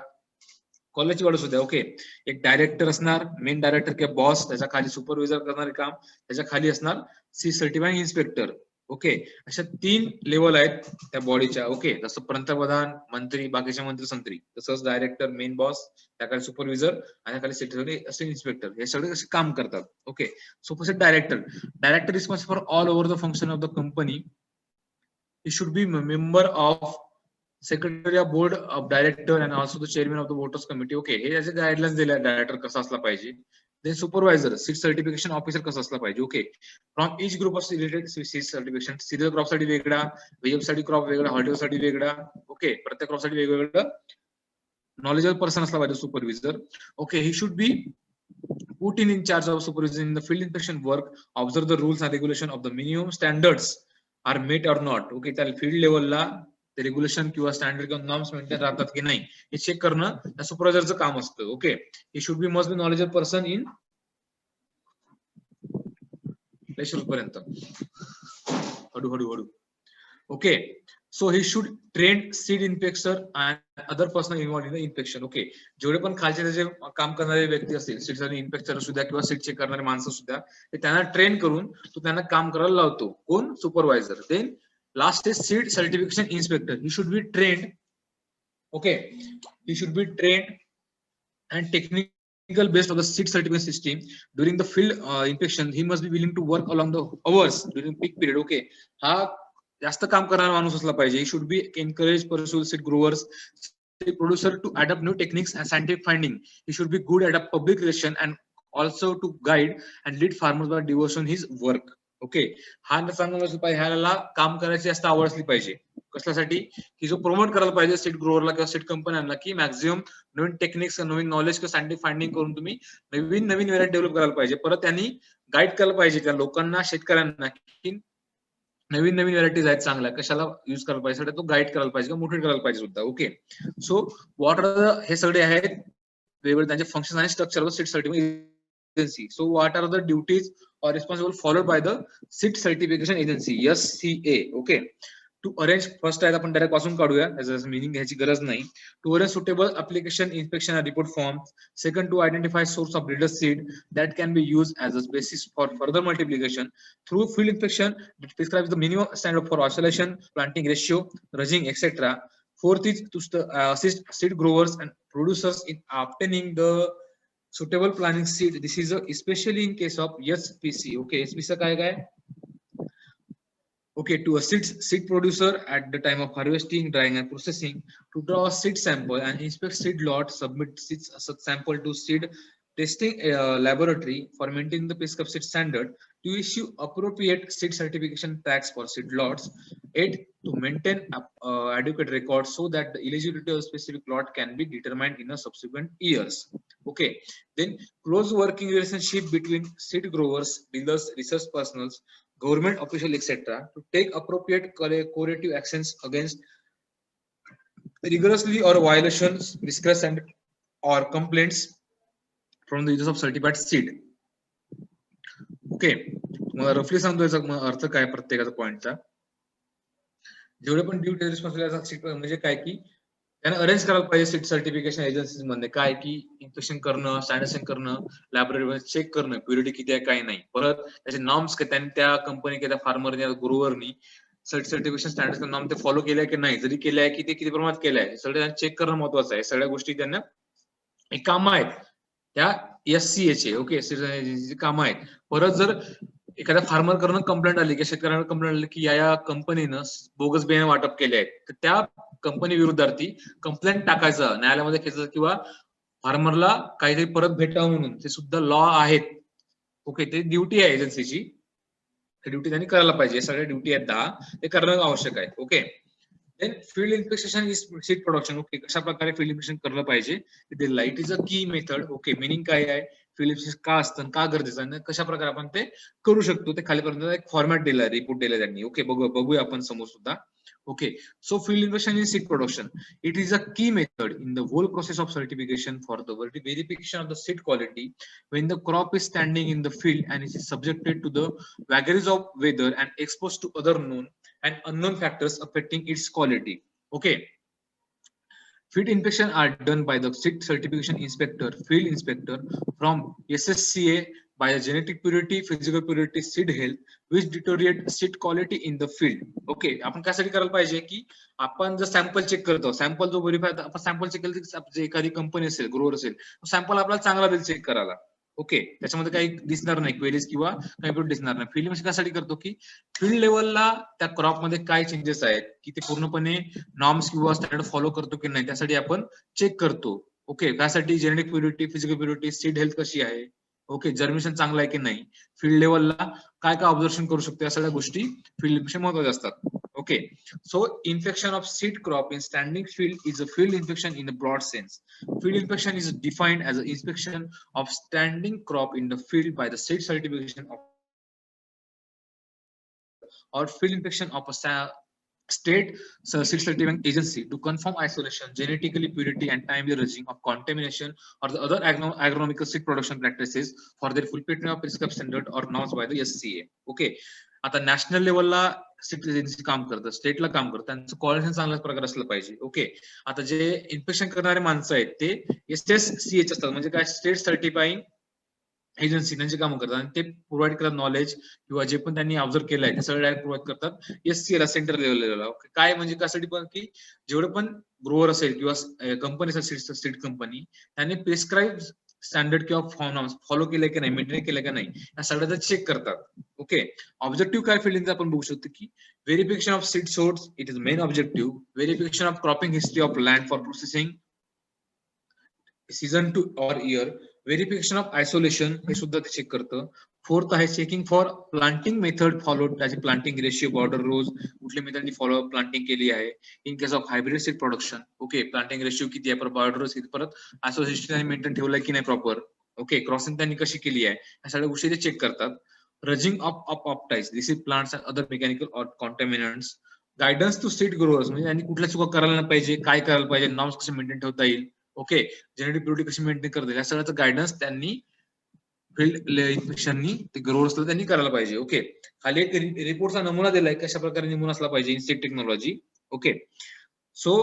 कॉलेजची बॉडी असू द्या. ओके, एक डायरेक्टर असणार, मेन डायरेक्टर किंवा बॉस, त्याच्या खाली सुपरविजर करणारे काम, त्याच्या खाली असणार सीड सर्टिफाइंग इन्स्पेक्टर. ओके, अशा 3 लेवल आहेत त्या बॉडीच्या. ओके, जसं पंतप्रधान, मंत्री, बाकीचे मंत्री संत्री, तसंच डायरेक्टर, मेन बॉस, त्याखाली सुपरविजर आणि त्याखाली सेक्रेटरी असे इन्स्पेक्टर, हे सगळे कसे काम करतात. Okay, superset director responsible for all over the function of the company. He should be member of secretary of board of director and also the chairman of the voters committee. Okay, हे याचे guidelines दिले director कसा असला पाहिजे. Then supervisor, seed certification officer कसं असला पाहिजे. Okay, from each group of related seed certification, cereal crop साठी वेगळा, व्हेजिटेबल साठी क्रॉप वेगळा, हॉर्टिकल्चर साठी वेगळा. ओके, प्रत्येक क्रॉप साठी वेगवेगळं नॉलेजेबल पर्सन असला पाहिजे supervisor. Okay, he should B put in charge of supervision in the field inspection work, observe the rules and regulation of the minimum standards are met or not. Okay, त्या field लेवलला ते regulation किंवा standard किंवा norms maintain राहतात की नाही हे check करणं त्या सुपरवायझरचं काम असतं. Okay, he should B must be knowledgeable person in पर्यंत हळू. Okay, so he should train seed inspector and other person involve in the inspection. Okay, जेवढे पण खालचे त्याचे काम करणारे व्यक्ती असतील, सीड इन्स्पेक्टर सुद्धा किंवा सीड चेक करणारे माणसं सुद्धा, ते त्यांना ट्रेन करून तो त्यांना काम करायला लावतो. कोण, supervisor. Then last is seed certification inspector. He should be trained. Okay, he should be trained and technical based on the seed certification system during the field inspection. He must be willing to work along the hours during peak period. Okay, हा जास्त काम करणारा माणूस असला पाहिजे. He should be encourage pursue seed growers producer to adopt new techniques and scientific finding. He should be good at public relation and also to guide and lead farmers by devotion his work. Okay, हा चांगला असला पाहिजे, ह्याला काम करायची जास्त आवड असली पाहिजे. कसल्यासाठी की जो प्रमोट करायला पाहिजे सीड ग्रोअरला किंवा सीड कंपन्यांना की मॅक्झिमम नवीन टेक्निक्स नवीन नॉलेज किंवा सायंटिफिक फाइंडिंग करून तुम्ही नवीन नवीन व्हेरायटी डेव्हलप करायला पाहिजे. परत त्यांनी गाईड करायला पाहिजे त्या लोकांना, शेतकऱ्यांना की नवीन नवीन व्हेरायटीज आहेत चांगल्या, कशाला युज करायला पाहिजे, तो गाईड करायला पाहिजे किंवा मोटिवेट करायला पाहिजे सुद्धा. ओके, सो व्हॉट आर हे सगळे आहेत वेगवेगळे त्यांचे फंक्शन आणि structure seed certification agency. So what are the duties or responsible followed by the seed certification agency SCA. okay, to arrange first आहे आपण डायरेक्ट पासून काढूया, याचं मीनिंग घ्यायची गरज नाही. To arrange suitable application inspection and report forms. Second, to identify source of breeder seed that can be used as a basis for further multiplication through field inspection that prescribes the minimum standard for isolation, planting ratio, rudging, etc. Fourth is to assist seed growers and producers in obtaining the suitable planting seed. This is especially in case of SPC. Okay, SPC काय? Okay, to assist seed producer at the time of harvesting, drying and processing, to draw a seed sample and inspect seed lot, submit seed sample to seed testing laboratory for maintaining the prescribed seed standard, to issue appropriate seed certification tags for seed lots. 8, to maintain adequate records so that the eligibility of a specific lot can be determined in the subsequent years. Okay, then close working relationship between seed growers, dealers, research personnel, government official, etc. to take appropriate corrective actions against rigorously or violations, discuss and or complaints from the users of certified seed. Okay, तुम्हाला रफली सांगतो याचा अर्थ काय प्रत्येकाचा पॉइंटचा. जेवढे पण duty responsibility म्हणजे काय की त्यांना अरेंज करायला पाहिजे सीड सर्टिफिकेशन एजन्सीज मध्ये, काय की इन्स्पेक्शन करणं, सॅनिटेशन करणं, लॅबोरेटरी चेक करणं, प्युरिटी किती आहे काय नाही, परत त्याचे नॉर्म्स त्यांनी त्या कंपनी किंवा फार्मर ग्रोअरनी सर्टिफिकेशन स्टँडर्ड नॉर्म ते फॉलो केले की नाही, जरी केले आहे की ते किती प्रमाणात केले आहे, सगळं चेक करणं महत्वाचं आहे. सगळ्या गोष्टी त्यांना एक काम आहेत त्या SCA चे. ओके, काम आहेत. परत जर एखाद्या फार्मर करणं कंप्लेंट आली की शेतकऱ्यांना कंप्लेंट आली की या कंपनीनं बोगस बियाणे वाटप केले आहेत, तर त्या कंपनी विरुद्धार्थी कंप्लेंट टाकायचं, न्यायालयामध्ये खेचायचं किंवा फार्मरला काहीतरी परत भेटावं म्हणून, ते सुद्धा लॉ आहेत. ओके, ते ड्युटी आहे एजन्सीची, ड्युटी त्यांनी करायला पाहिजे. सगळ्या ड्युटी आहेत 10, ते करणं आवश्यक आहे. Okay, then field inspection is seed production. Okay, कशा प्रकारे फील्ड इन्स्पेक्शन केलं पाहिजे, लाईट इज अ की मेथड. ओके, मिनिंग काय आहे, फील्ड इन्स्पेक्शन का असतं, का गरजेचं आहे, कशा प्रकारे आपण ते करू शकतो, ते खालीपर्यंत एक फॉर्मॅट दिलाय, रिपोर्ट दिलाय त्यांनी. ओके, बघूया आपण समोर सुद्धा. Okay, so field inspection in seed production, it is a key method in the whole process of certification for the verification of the seed quality when the crop is standing in the field and is subjected to the vagaries of weather and exposed to other known and unknown factors affecting its quality. Okay, field inspection are done by the seed certification inspector, field inspector from SSCA by the genetic purity, physical purity, seed health, which deteriorate seed quality in the field. Okay, आपण त्यासाठी करायला पाहिजे की आपण जर sample check करतो, sample जो verify, आपण सॅम्पल चेक केलं तर एखादी कंपनी असेल, ग्रोअर असेल, सॅम्पल आपल्याला चांगला देईल चेक करायला. ओके, त्याच्यामध्ये काही दिसणार नाही क्वेरीज किंवा काही दिसणार नाही. फील्ड कशासाठी करतो की फील्ड लेवलला त्या क्रॉप मध्ये काय चेंजेस आहेत की ते पूर्णपणे नॉर्म्स किंवा स्टँडर्ड फॉलो करतो की नाही, त्यासाठी आपण चेक करतो. ओके, त्यासाठी genetic purity, physical purity, seed health कशी आहे, ओके, जर्मिनेशन चांगलं आहे की नाही, फील्ड लेवलला काय काय ऑब्झर्वेशन करू शकतो, या सगळ्या गोष्टी फील्ड पेक्षा महत्वाच्या असतात. Okay, so infection of seed crop in standing field is a field infection in a broad sense. Field inspection is defined as an inspection of standing crop in the field by the seed certification of or field inspection of a state seed certifying agency to confirm isolation, genetically purity and timely rudging of contamination or the other agronomical seed production practices for their fulfillment of prescribed standard or norms by the SCA. Okay, आता national लेवलला seed agency काम करतं, स्टेटला काम करतं, त्यांचं coordination चांगल्या प्रकारे असलं पाहिजे. ओके, आता जे इन्स्पेक्शन करणारे माणसं आहेत ते SSCA असतात, म्हणजे काय, स्टेट सर्टिफाईंग एजन्सी, त्यांचे काम करतात आणि ते प्रोव्हाइड करतात नॉलेज किंवा जे पण त्यांनी ऑब्झर्व केलंय ते सगळं डायरेक्ट प्रोव्हाइड करतात SCA ला, सेंट्रल लेवलला. काय म्हणजे त्यासाठी पण की जेवढे पण ग्रोअर असेल किंवा कंपनी असेल, सीड कंपनी, त्यांनी प्रिस्क्राईब स्टँडर्ड किंवा फॉर्म फॉलो केले की नाही, मेंटेन केले की नाही, या सगळ्याचा चेक करतात. ओके, ऑब्जेक्टिव्ह काय फील्डिंगचा आपण बघू शकतो की verification of seed source, it is main objective. Verification of cropping history of land for processing season two or year. Verification of isolation हे सुद्धा ते चेक करतं. फोर्थ आहे checking for planting method follow, त्याची प्लांटिंग रेशिओ, बॉर्डर रोज कुठल्या मेथडनी follow planting केली आहे. In case of hybrid seed production, okay, planting ratio किती आहे, परत बॉर्डर रोज किती, परत असोसिएशन मेंटेन ठेवलंय की नाही प्रॉपर, ओके, क्रॉसिंग त्यांनी कशी केली आहे, या सगळ्या गोष्टी ते चेक करतात. Roguing of off types, this is plants and other mechanical or contaminants. Guidance to seed growers, म्हणजे त्यांनी कुठल्या चुका करायला नाही पाहिजे, काय करायला पाहिजे, नॉर्म्स कसे मेंटेन ठेवता येईल, ओके, जेनेटिक प्युरिटी कशी मेंटेन करता येईल, या सगळ्याचं गायडन्स त्यांनी फील्ड इन्स्पेक्शननी ते ग्रोअर्सला त्यांनी करायला पाहिजे. ओके, खाली एक रिपोर्टचा नमुना दिलाय कशा प्रकारे नमुना असला पाहिजे in seed technology. Okay, so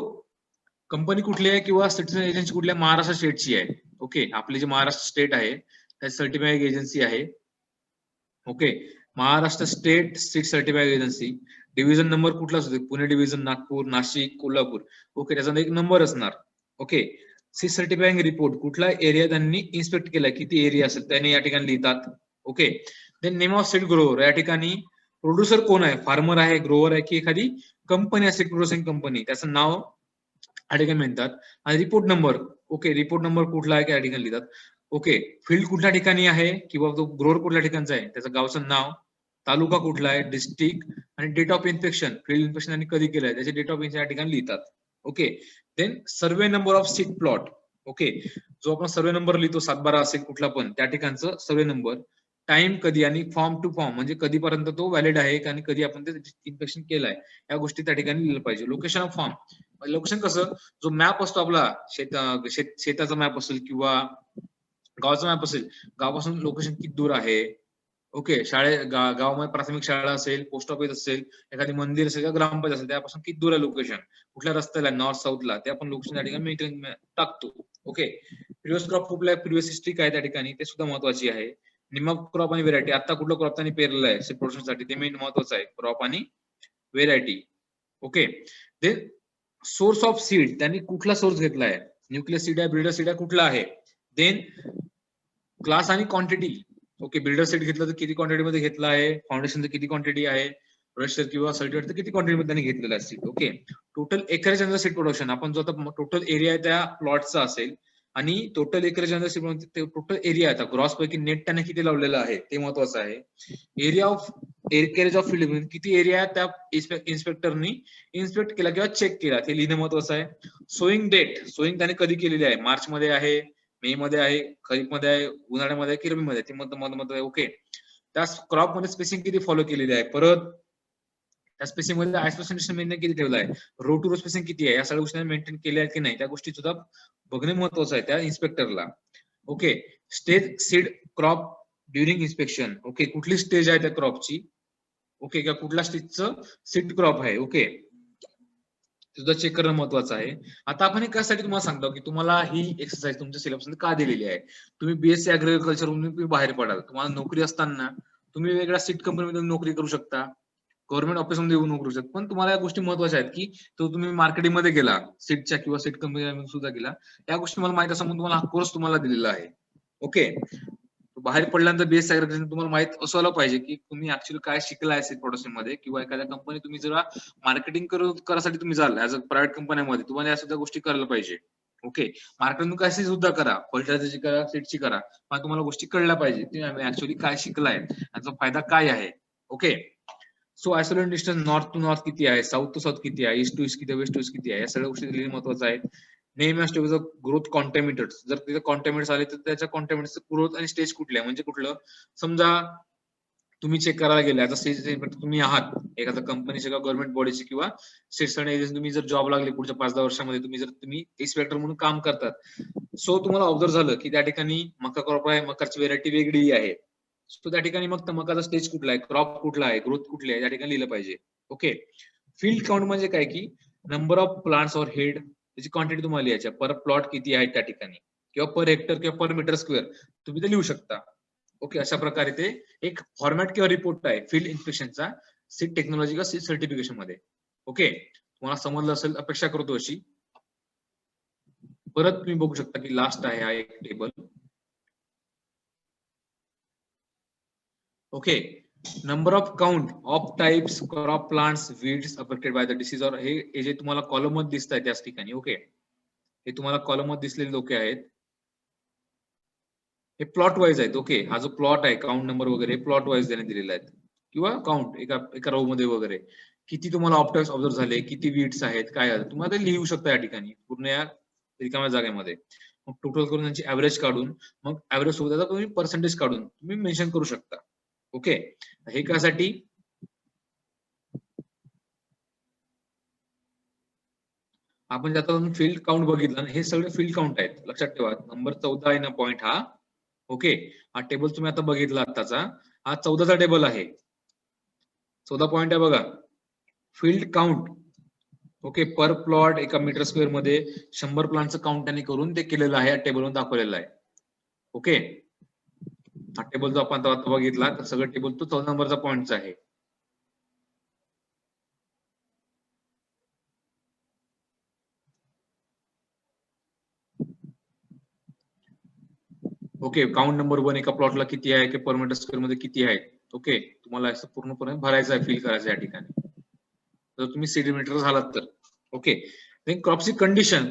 company कुठली आहे किंवा सर्टिफाइंग एजन्सी कुठल्या, महाराष्ट्र स्टेटची आहे. ओके, आपली जी महाराष्ट्र स्टेट आहे त्याची सर्टिफाइंग एजन्सी आहे. Okay, Maharashtra state seed certifying agency. Division number कुठला असतो, पुणे डिव्हिजन, नागपूर, नाशिक, कोल्हापूर. ओके, त्याचा एक नंबर असणार. ओके, सीड सर्टिफाइंग रिपोर्ट, कुठला एरिया त्यांनी इन्स्पेक्ट केलाय, किती एरिया असेल त्यांनी या ठिकाणी लिहितात. Okay, then name of seed grower, या ठिकाणी प्रोड्युसर कोण आहे, फार्मर आहे, ग्रोअर आहे, की एखादी कंपनी असेल प्रोड्युसिंग कंपनी, त्याचं नाव या ठिकाणी म्हणतात. आणि report number, okay, report number कुठला आहे या ठिकाणी लिहितात. ओके, फील्ड कुठल्या ठिकाणी आहे किंवा तो ग्रोअर कुठल्या ठिकाणचा आहे, त्याचं गावचं नाव, तालुका कुठला आहे, डिस्ट्रिक्ट, आणि date of inspection, field inspection त्यांनी कधी केलंय त्याचे डेट ऑफ इन्स्पेक्शन या ठिकाणी लिहितात. Okay, then survey number of seed plot. Okay, जो आपण सर्वे नंबर लिहितो, 7-12 असेल कुठला पण, त्या ठिकाणचं सर्वे नंबर, टाइम कधी, आणि फॉर्म टू फॉर्म म्हणजे कधीपर्यंत तो व्हॅलिड आहे आणि कधी आपण ते इन्स्पेक्शन केलंय, या गोष्टी त्या ठिकाणी लिहिलं पाहिजे. लोकेशन ऑफ फॉर्म, लोकेशन कसं, जो मॅप असतो आपला शेताचा मॅप असेल किंवा गावाचा मॅप असेल, गावापासून लोकेशन किती दूर आहे. ओके, गावामध्ये प्राथमिक शाळा असेल, पोस्ट ऑफिस असेल, एखादी मंदिर असेल किंवा ग्रामपंचायत असेल, त्यापासून किती दूर आहे लोकेशन, कुठल्या रस्त्याला, नॉर्थ साऊथला, ते आपण लोकेशन त्या ठिकाणी मेंटेन टाकतो. ओके, प्रिव्हियस क्रॉप कुठला, प्रिव्हियस हिस्ट्री काय त्या ठिकाणी, ते सुद्धा महत्वाची आहे. नेम ऑफ क्रॉप आणि व्हेरायटी, आता कुठलं क्रॉप त्यांनी पेरलेलं आहे सीड प्रोडक्शन साठी, ते मेन महत्वाचं आहे, क्रॉप आणि variety. Okay, then source of seed, त्यांनी कुठला सोर्स घेतला आहे, न्यूक्लियर सीड आहे, ब्रीडर सीड आहे, कुठला आहे. देन क्लास आणि क्वांटिटी. ओके, बिल्डर सीड घेतलं तर किती क्वांटिटी मध्ये घेतला आहे, फाउंडेशन किती क्वांटिटी आहे, रजिस्टर किंवा सर्टिफिकेट तर किती क्वांटिटी मध्ये त्यांनी घेतलेला आहे seed. Okay, total acreage under seed production, आपण जो आता टोटल एरिया त्या प्लॉटचा असेल, आणि total acreage under seed total area आता ग्रॉस पैकी नेट त्याने किती लावलेला आहे ते महत्वाचं आहे. Area of acreage of field, किती एरिया त्या इन्स्पेक्टरनी इन्स्पेक्ट केला किंवा चेक केला ते लिहिणं महत्वाचं आहे. सोईंग डेट, सोईंग त्याने कधी केलेली आहे, मार्च मध्ये आहे, मे मध्ये आहे, खरीप मध्ये आहे, उन्हाळ्यामध्ये आहे की रब्बीमध्ये, ती मत आहे. ओके, त्या क्रॉप मध्ये स्पेसिंग किती फॉलो केलेली आहे, परत त्या स्पेसिंग मध्ये आयसोलेशन मेंटेन किती ठेवलं आहे, रो टू रो स्पेसिंग किती आहे, या सगळ्या गोष्टी मेंटेन केल्या आहेत की नाही, त्या गोष्टी सुद्धा बघणे महत्वाचं आहे त्या इन्स्पेक्टरला. Okay, stage seed crop during inspection. Okay, कुठली स्टेज आहे त्या क्रॉपची, ओके, किंवा कुठल्या स्टेजचं सीड क्रॉप आहे. ओके, सुद्धा चेक करणं महत्वाचं आहे. आता आपण कशासाठी तुम्हाला सांगतो की तुम्हाला ही एक्सरसाइज तुमच्या सिलेबस मध्ये का दिलेली आहे, तुम्ही बीएससी अॅग्रिकल्चर तुम्ही बाहेर पडाल, तुम्हाला नोकरी असताना तुम्ही वेगळ्या सीड कंपनीमध्ये नोकरी करू शकता, गव्हर्नमेंट ऑफिसमध्ये येऊन नोकरी करू शकता, पण तुम्हाला या गोष्टी महत्वाच्या आहेत की तो तुम्ही मार्केटिंग मध्ये गेला, सीडच्या किंवा सीड कंपनी सुद्धा गेला, या गोष्टी मला माहिती असं म्हणून तुम्हाला हा कोर्स तुम्हाला दिलेला आहे. ओके, बाहेर पडल्यानंतर बीएससी अॅग्रिकल्चर तुम्हाला माहित असायला पाहिजे की तुम्ही ऍक्च्युअली काय शिकलाय सीड प्रोडक्शन मध्ये, किंवा एखाद्या कंपनी तुम्ही जर मार्केटिंग करासाठी तुम्ही जाल ऍज अ प्रायव्हेट कंपन्यामध्ये, तुम्हाला या सुद्धा गोष्टी करायला पाहिजे. ओके, मार्केटिंग कशी सुद्धा करा, फर्टिलायझरची करा, सीडची करा, पण तुम्हाला गोष्टी कळल्या पाहिजे तुम्ही ऍक्च्युअली काय शिकलाय, याचा फायदा काय आहे. Okay, so isolated distance north to north किती आहे, साऊथ टू साऊथ किती आहे, ईस्ट टू ईस्ट किती आहे, वेस्ट टू ईस्ट किती आहे, या सगळ्या गोष्टी लिहिणं महत्वाचं आहे. Name of stage of growth contaminators, जर तिथे कॉन्टॅमिनेट्स आले तर त्याच्या कॉन्टॅमिनेट्स ग्रोथ आणि स्टेज कुठले आहे, म्हणजे कुठलं, समजा तुम्ही चेक करायला गेले, आता स्टेज तुम्ही आहात एखाद्या कंपनीचे किंवा गव्हर्नमेंट बॉडीचे किंवा स्टेट एजन्सी, तुम्ही जर जॉब लागले पुढच्या 5-10 वर्षामध्ये, तुम्ही इन्स्पेक्टर म्हणून काम करतात, सो तुम्हाला ऑब्झर्व झालं की त्या ठिकाणी मका क्रॉप आहे, मकाची व्हेरायटी वेगळी आहे, सो त्या ठिकाणी मग मकाचा स्टेज कुठला आहे, क्रॉप कुठला आहे, ग्रोथ कुठली आहे, त्या ठिकाणी लिहिलं पाहिजे. ओके, फील्ड काउंट म्हणजे काय की number of plants or head, त्याची क्वांटिटी तुम्हाला लिहायची, पर प्लॉट किती आहे त्या ठिकाणी, किंवा पर हेक्टर किंवा पर मीटर स्क्वेअर तुम्ही ते लिहू शकता. ओके, अशा प्रकारे ते एक फॉर्मॅट किंवा रिपोर्ट आहे फील्ड इन्स्पेक्शनचा सीड टेक्नॉलॉजी किंवा सीड सर्टिफिकेशन मध्ये. ओके, तुम्हाला समजलं असेल अपेक्षा करतो अशी. परत तुम्ही बघू शकता की लास्ट आहे हा एक table. Okay, number of count of types crop plants weeds affected by the disease, और हे जे तुम्हाला कॉलम मध्ये दिसत आहे त्याच ठिकाणी. ओके, हे तुम्हाला कॉलम मध्ये दिसलेले लोक आहेत, हे प्लॉट वाईज आहेत. ओके, हा जो प्लॉट आहे काउंट नंबर वगैरे प्लॉट वाईज देण्यात दिलेला आहेत, किंवा काउंट एका रो मध्ये वगैरे किती तुम्हाला ऑप्टाईम्स ऑब्झर्व झाले, किती वीड्स आहेत, काय झालं तुम्हाला ते लिहू शकता या ठिकाणी पूर्ण या रिकाम्या जागेमध्ये. मग टोटल करून त्यांची ऍव्हरेज काढून, मग ऍव्हरेज सोबत तुम्ही पर्सेंटेज काढून तुम्ही मेन्शन करू शकता. ओके, हे कासाठी आपण आता फील्ड काउंट बघितलं, हे सगळे फील्ड काउंट आहेत. लक्षात ठेवा, नंबर 14 आहे ना पॉइंट हा. ओके, हा टेबल तुम्ही आता बघितला आताचा, हा 14चा टेबल आहे. 14 पॉइंट आहे बघा, फील्ड काउंट. ओके, पर प्लॉट एका मीटर स्क्वेअर मध्ये 100 प्लांटचं काउंट त्यांनी करून ते केलेलं आहे, या टेबलवर दाखवलेलं आहे. ओके, हा टेबल जो आपण आता बघितला, तर सगळं टेबल तो 14 नंबरचा पॉइंटचा आहे. ओके, काउंट नंबर 1 एका प्लॉटला किती आहे, पर मीटर स्क्वेअर मध्ये किती आहे. ओके, तुम्हाला असं पूर्णपणे भरायचं आहे, फिल करायचं या ठिकाणी, जर तुम्ही सेंटीमीटर झालात तर. ओके, देन क्रॉपची कंडिशन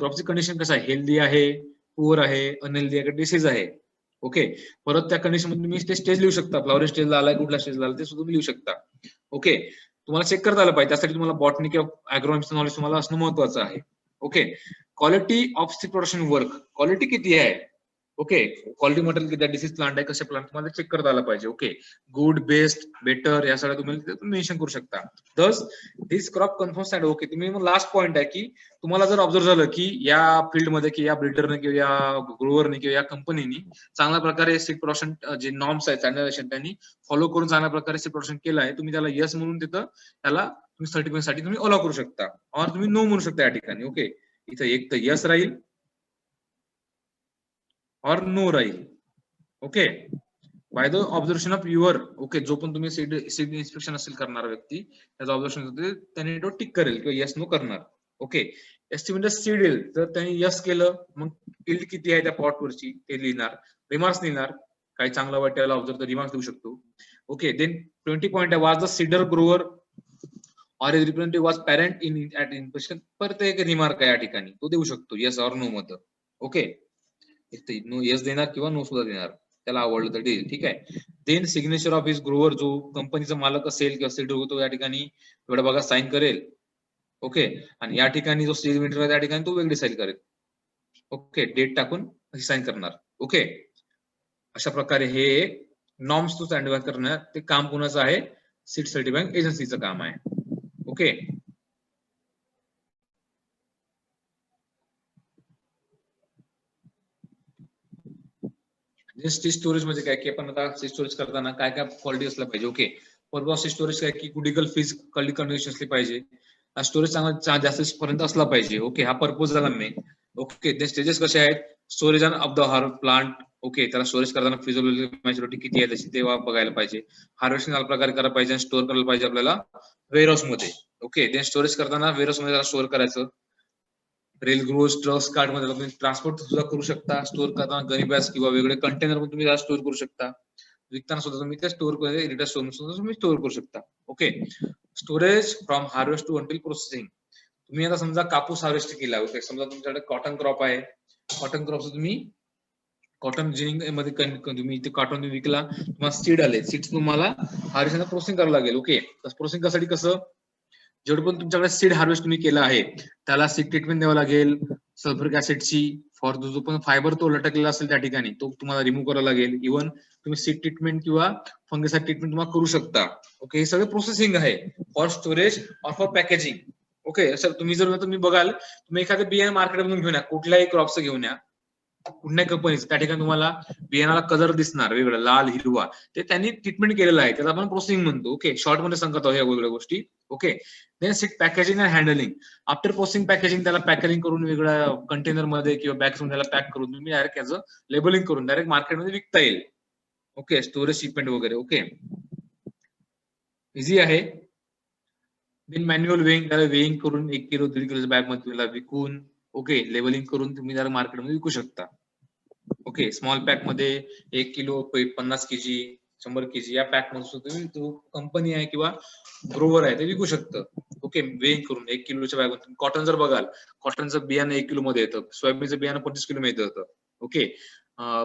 कसं आहे, हेल्दी आहे, पुअर आहे, अनहेल्दी आहे, डिसीज आहे. ओके, परत त्या कंडिशन मध्ये तुम्ही ते स्टेज लिहू शकता, फ्लॉवरिंग स्टेजला आलाय, कुठल्या स्टेजला आलाय ते सुद्धा तुम्ही लिहू शकता. ओके, तुम्हाला चेक करता आलं पाहिजे, त्यासाठी तुम्हाला बॉटनी किंवा ऍग्रोनॉमीचं नॉलेज तुम्हाला असणं महत्वाचं आहे. Okay, quality of seed production work, quality किती आहे. ओके, क्वालिटी मटेरियल किती आहे, डिसीज प्लांट आहे, कसे प्लांट तुम्हाला चेक करता आलं पाहिजे. ओके, गुड, बेस्ट, बेटर या सगळ्या तुम्ही मेन्शन करू शकता. दस दिस क्रॉप कन्फर्म्स दॅट. ओके, तुम्ही लास्ट पॉइंट आहे की तुम्हाला जर ऑब्झर्व झालं की या फील्डमध्ये की या ब्रिडरने किंवा या ग्रोवरने किंवा या कंपनीने चांगल्या प्रकारे सीड प्रोडक्शन जे नॉर्म्स आहेत स्टँडर्डायझेशन त्यांनी फॉलो करून चांगल्या प्रकारे सीड प्रोडक्शन केलं आहे, तुम्ही त्याला यस म्हणून तिथं त्याला तुम्ही सर्टिफिकेट साठी तुम्ही अलाव करू शकता, और तुम्ही नो म्हणू शकता या ठिकाणी. ओके, इथं एक तर यस राहील और नो राहील. Okay, by the observation of your. Okay, जो पण तुम्ही सीड इन्स्पेक्शन असेल करणारा व्यक्ती, त्याचं ऑब्झर्वेशन होते त्याने तो टिक करेल किंवा यस नो करणार. ओके, एस्टिमेट सीड येईल, तर त्यांनी यस केलं, मग इल्ड किती आहे त्या प्लॉट वरची ते लिहिणार, रिमार्क्स लिहिणार, काही चांगला वाईट त्याला ऑब्झर्व तर रिमार्क्स देऊ शकतो. ओके, देन 20 पॉइंट आहे, वाज द सीडर ग्रोवर और इज रिप्रेझेंटेटिव्ह वाज पॅरेंट इन ऍट इन्स्पेक्शन, परत एक रिमार्क आहे या ठिकाणी, तो देऊ शकतो यस और नो मध्ये. ओके, नो यस देणार किंवा नो सुद्धा देणार, त्याला आवडलं तर ठीक आहे. Then signature of his grower, जो कंपनीचा मालक असेल किंवा सीड तो या ठिकाणी एवढा बघा साईन करेल. ओके, आणि या ठिकाणी जो सिग्नेचर आहे त्या ठिकाणी तो वेगळी साईन करेल. ओके, डेट टाकून साईन करणार. ओके, अशा प्रकारे हे नॉर्म्स तो स्टँडर्ड करणं ते काम कोणाचं आहे, सीड सर्टिफाइंग एजन्सीचं काम आहे. ओके, सीड स्टोरेज म्हणजे काय की आपण आता सीड स्टोरेज करताना काय काय क्वालिटी असलं पाहिजे. ओके, पर्पज सीड स्टोरेज काय की क्रिटिकल फीज क्वालिटी कंडिशन असली पाहिजे, स्टोरेज चांगला जास्त पर्यंत असला पाहिजे. ओके, हा पर्पज झाला मेन. ओके, ते स्टेजेस कसे आहेत, storage of the plant. Okay, त्याला स्टोरेज करताना फिजिबिलिटी मॅच्युरिटी किती आहे त्याची ते बघायला पाहिजे, हार्वेस्टिंग अशा प्रकारे करायला पाहिजे, स्टोअर करायला पाहिजे आपल्याला वेअरहाऊस मध्ये. ओके, देन स्टोरेज करताना वेअरहाऊस मध्ये त्याला स्टोअर करायचं, रेल ग्रोज ट्रक्स कार्ड मध्ये तुम्ही ट्रान्सपोर्ट सुद्धा करू शकता, स्टोअर करताना गनी बॅग्स किंवा वेगळे कंटेनर मध्ये तुम्ही स्टोअर करू शकता, विकताना सुद्धा तुम्ही त्या स्टोअर रिटर्न सुद्धा तुम्ही स्टोअर करू शकता. Okay, storage from harvest to until processing. तुम्ही आता समजा कापूस हार्वेस्ट केला, ओके, समजा तुमच्याकडे कॉटन क्रॉप आहे, कॉटन क्रॉप तुम्ही कॉटन जिनिंग मध्ये तुम्ही इथे कॉटन विकला, तुम्हाला सीड आले, सीड्स तुम्हाला हार्वेस्ट प्रोसेसिंग करावं लागेल. ओके, प्रोसेसिंग साठी कसं, जेवढं पण तुमच्याकडे सीड हार्वेस्ट तुम्ही केलं आहे त्याला सीड ट्रीटमेंट द्यावं लागेल, सल्फ्युरिक ऍसिडची, फॉर जो पण फायबर तो लटकलेला असेल त्या ठिकाणी तो तुम्हाला रिमूव्ह करावा लागेल. इव्हन तुम्ही सीड ट्रीटमेंट किंवा फंगिसाइड ट्रीटमेंट तुम्हाला करू शकता. ओके, हे सगळं प्रोसेसिंग आहे फॉर स्टोरेज और फॉर पॅकेजिंग. ओके, सर तुम्ही बघाल, तुम्ही एखादं बियाणं मार्केटमधून घेऊन या, कुठल्याही क्रॉपचं घेऊन या, कुठल्या कंपनीचं, त्या ठिकाणी तुम्हाला बियाणाला कलर दिसणार वेगळं, लाल हिरवा, ते त्यांनी ट्रीटमेंट केलेलं आहे, त्याला आपण प्रोसेसिंग म्हणतो. ओके, शॉर्ट मध्ये सांगत आहोत या वेगळ्या गोष्टी. Okay, then seed packaging and handling. After processing packaging, त्याला पॅकेजिंग करून वेगळ्या कंटेनर मध्ये किंवा बॅग्स मध्ये त्याला पॅक करून तुम्ही डायरेक्ट याचं लेबलिंग करून डायरेक्ट मार्केटमध्ये विकता येईल. ओके, स्टोरेज शिपमेंट वगैरे. ओके, इझी आहे. देन मॅन्युअल वेइंग, त्याला वेइंग करून 1 किलो 1.5 किलोच्या बॅग मध्ये तुम्हाला विकून, ओके, लेबलिंग करून तुम्ही जरा मार्केटमध्ये विकू शकता. ओके, स्मॉल पॅक मध्ये 1 किलो 50 केजी 100 kg या पॅक मध्ये सुद्धा तुम्ही तो कंपनी आहे किंवा ग्रोवर आहे ते विकू शकतं. ओके, वेइंग करून 1 किलोच्या बॅग. कॉटन जर बघाल, कॉटनचं बियाणं 1 किलो मध्ये येतं, सोयाबीनचं बियाणं 25 किलो मध्ये येतं. ओके,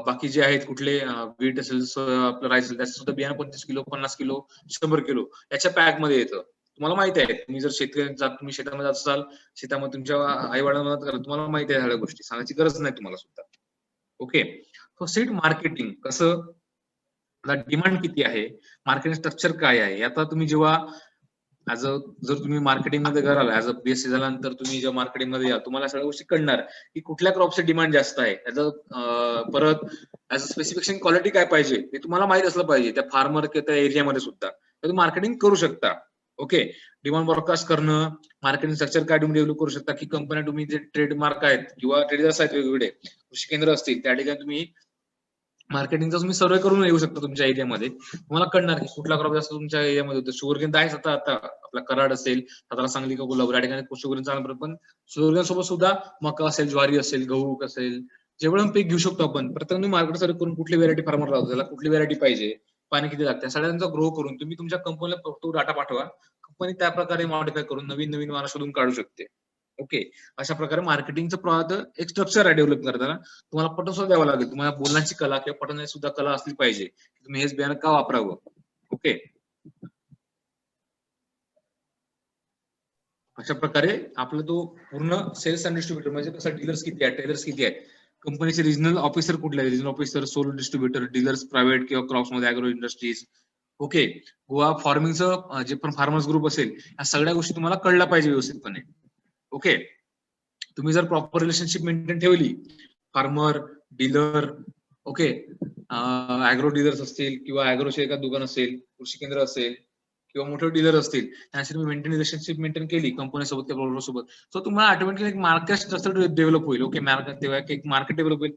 बाकी जे आहेत कुठले बीट असेल, आपलं राईस असेल, त्याचं सुद्धा बियाणं 25 किलो, 50 किलो, 100 किलो याच्या पॅक मध्ये येतं. तुम्हाला माहिती आहे, तुम्ही जर तुम्ही शेतामध्ये जात असाल, शेतामध्ये तुमच्या आई वडिलांना मदत करा, तुम्हाला माहिती आहे सगळ्या गोष्टी, सांगायची गरज नाही तुम्हाला सुद्धा. ओके, सो सीड मार्केटिंग कसं, डिमांड किती आहे, मार्केटिंग स्ट्रक्चर काय आहे. आता तुम्ही जेव्हा जर तुम्ही मार्केटिंग मध्ये कराल, ऍज अ बीएससी झाल्यानंतर तुम्ही जेव्हा मार्केटिंग मध्ये या, तुम्हाला सगळ्या गोष्टी कळणार की कुठल्या क्रॉपची डिमांड जास्त आहे. त्याचं परत ऍज अ स्पेसिफिकेशन क्वालिटी काय पाहिजे ते तुम्हाला माहित असलं पाहिजे त्या फार्मर किंवा त्या एरियामध्ये सुद्धा, तर तुम्ही मार्केटिंग करू शकता. ओके, डिमांड ब्रॉडकास्ट करणं, मार्केटिंग स्ट्रक्चर काय तुम्ही डेव्हलप करू शकता, की कंपन्या तुम्ही जे ट्रेडमार्क आहेत किंवा ट्रेडर्स आहेत वेगवेगळे, कृषी केंद्र असतील, त्या ठिकाणी तुम्ही मार्केटिंगचा तुम्ही सर्वे करून येऊ शकता तुमच्या एरियामध्ये. तुम्हाला कळणार की कुठला क्रॉप जास्त तुमच्या एरियामध्ये होतो. शुगरकेन तर आहेच आता आपला कराड असेल, सातारा, सांगली किंवा कोल्हापूर या ठिकाणी शुगरकेन चांगलं, पण शुगरकेन सोबत सुद्धा मका असेल, ज्वारी असेल, गहू असेल, जेवढं पीक घेऊ शकतो आपण. प्रत्येक तुम्ही मार्केट सर्वे करून कुठली व्हेरायटी फार्मर लावतो, त्याला कुठली व्हेरायटी पाहिजे, पाणी किती लागतं, सगळ्यांचा ग्रो करून तुम्ही तुमच्या कंपनीला तो डाटा पाठवा. कंपनी त्या प्रकारे मॉडिफाय करून नवीन नवीन वाहन शोधून काढू शकते. ओके, अशा प्रकारे मार्केटिंगचं एक स्ट्रक्चर आहे डेव्हलप करताना. तुम्हाला पटवून सुद्धा द्यावं लागेल, तुम्हाला बोलण्याची कला किंवा पटवण्याची सुद्धा कला असली पाहिजे, तुम्ही हेच बियाणं का वापरावं. ओके, अशा प्रकारे आपला तो पूर्ण सेल्स अँड डिस्ट्रीब्युटर म्हणजे कसं, डीलर्स किती आहेत, टेलर्स किती आहेत, कंपनीचे रिजनल ऑफिसर कुठले आहेत, regional officer, solo distributor, dealers private किंवा क्रॉप्स मध्ये, अॅग्रो इंडस्ट्रीज. ओके, गोवा फार्मिंगचं जे पण फार्मर्स ग्रुप असेल, या सगळ्या गोष्टी तुम्हाला कळल्या पाहिजे व्यवस्थितपणे. ओके, तुम्ही जर प्रॉपर रिलेशनशिप मेंटेन ठेवली, farmer, dealer, okay, agro dealers असतील किंवा अॅग्रोचे एका दुकान असेल, कृषी केंद्र असेल किंवा मोठे डीलर असतील, त्यांची तुम्ही रिलेशनशिप मेंटेन केली कंपनीसोबत किंवा प्रोडक्ट सोबत, सो तुम्हाला ऑटोमॅटिकली एक मार्केट स्ट्रक्चर डेव्हलप होईल. ओके, तेव्हा एक मार्केट डेव्हलप होईल.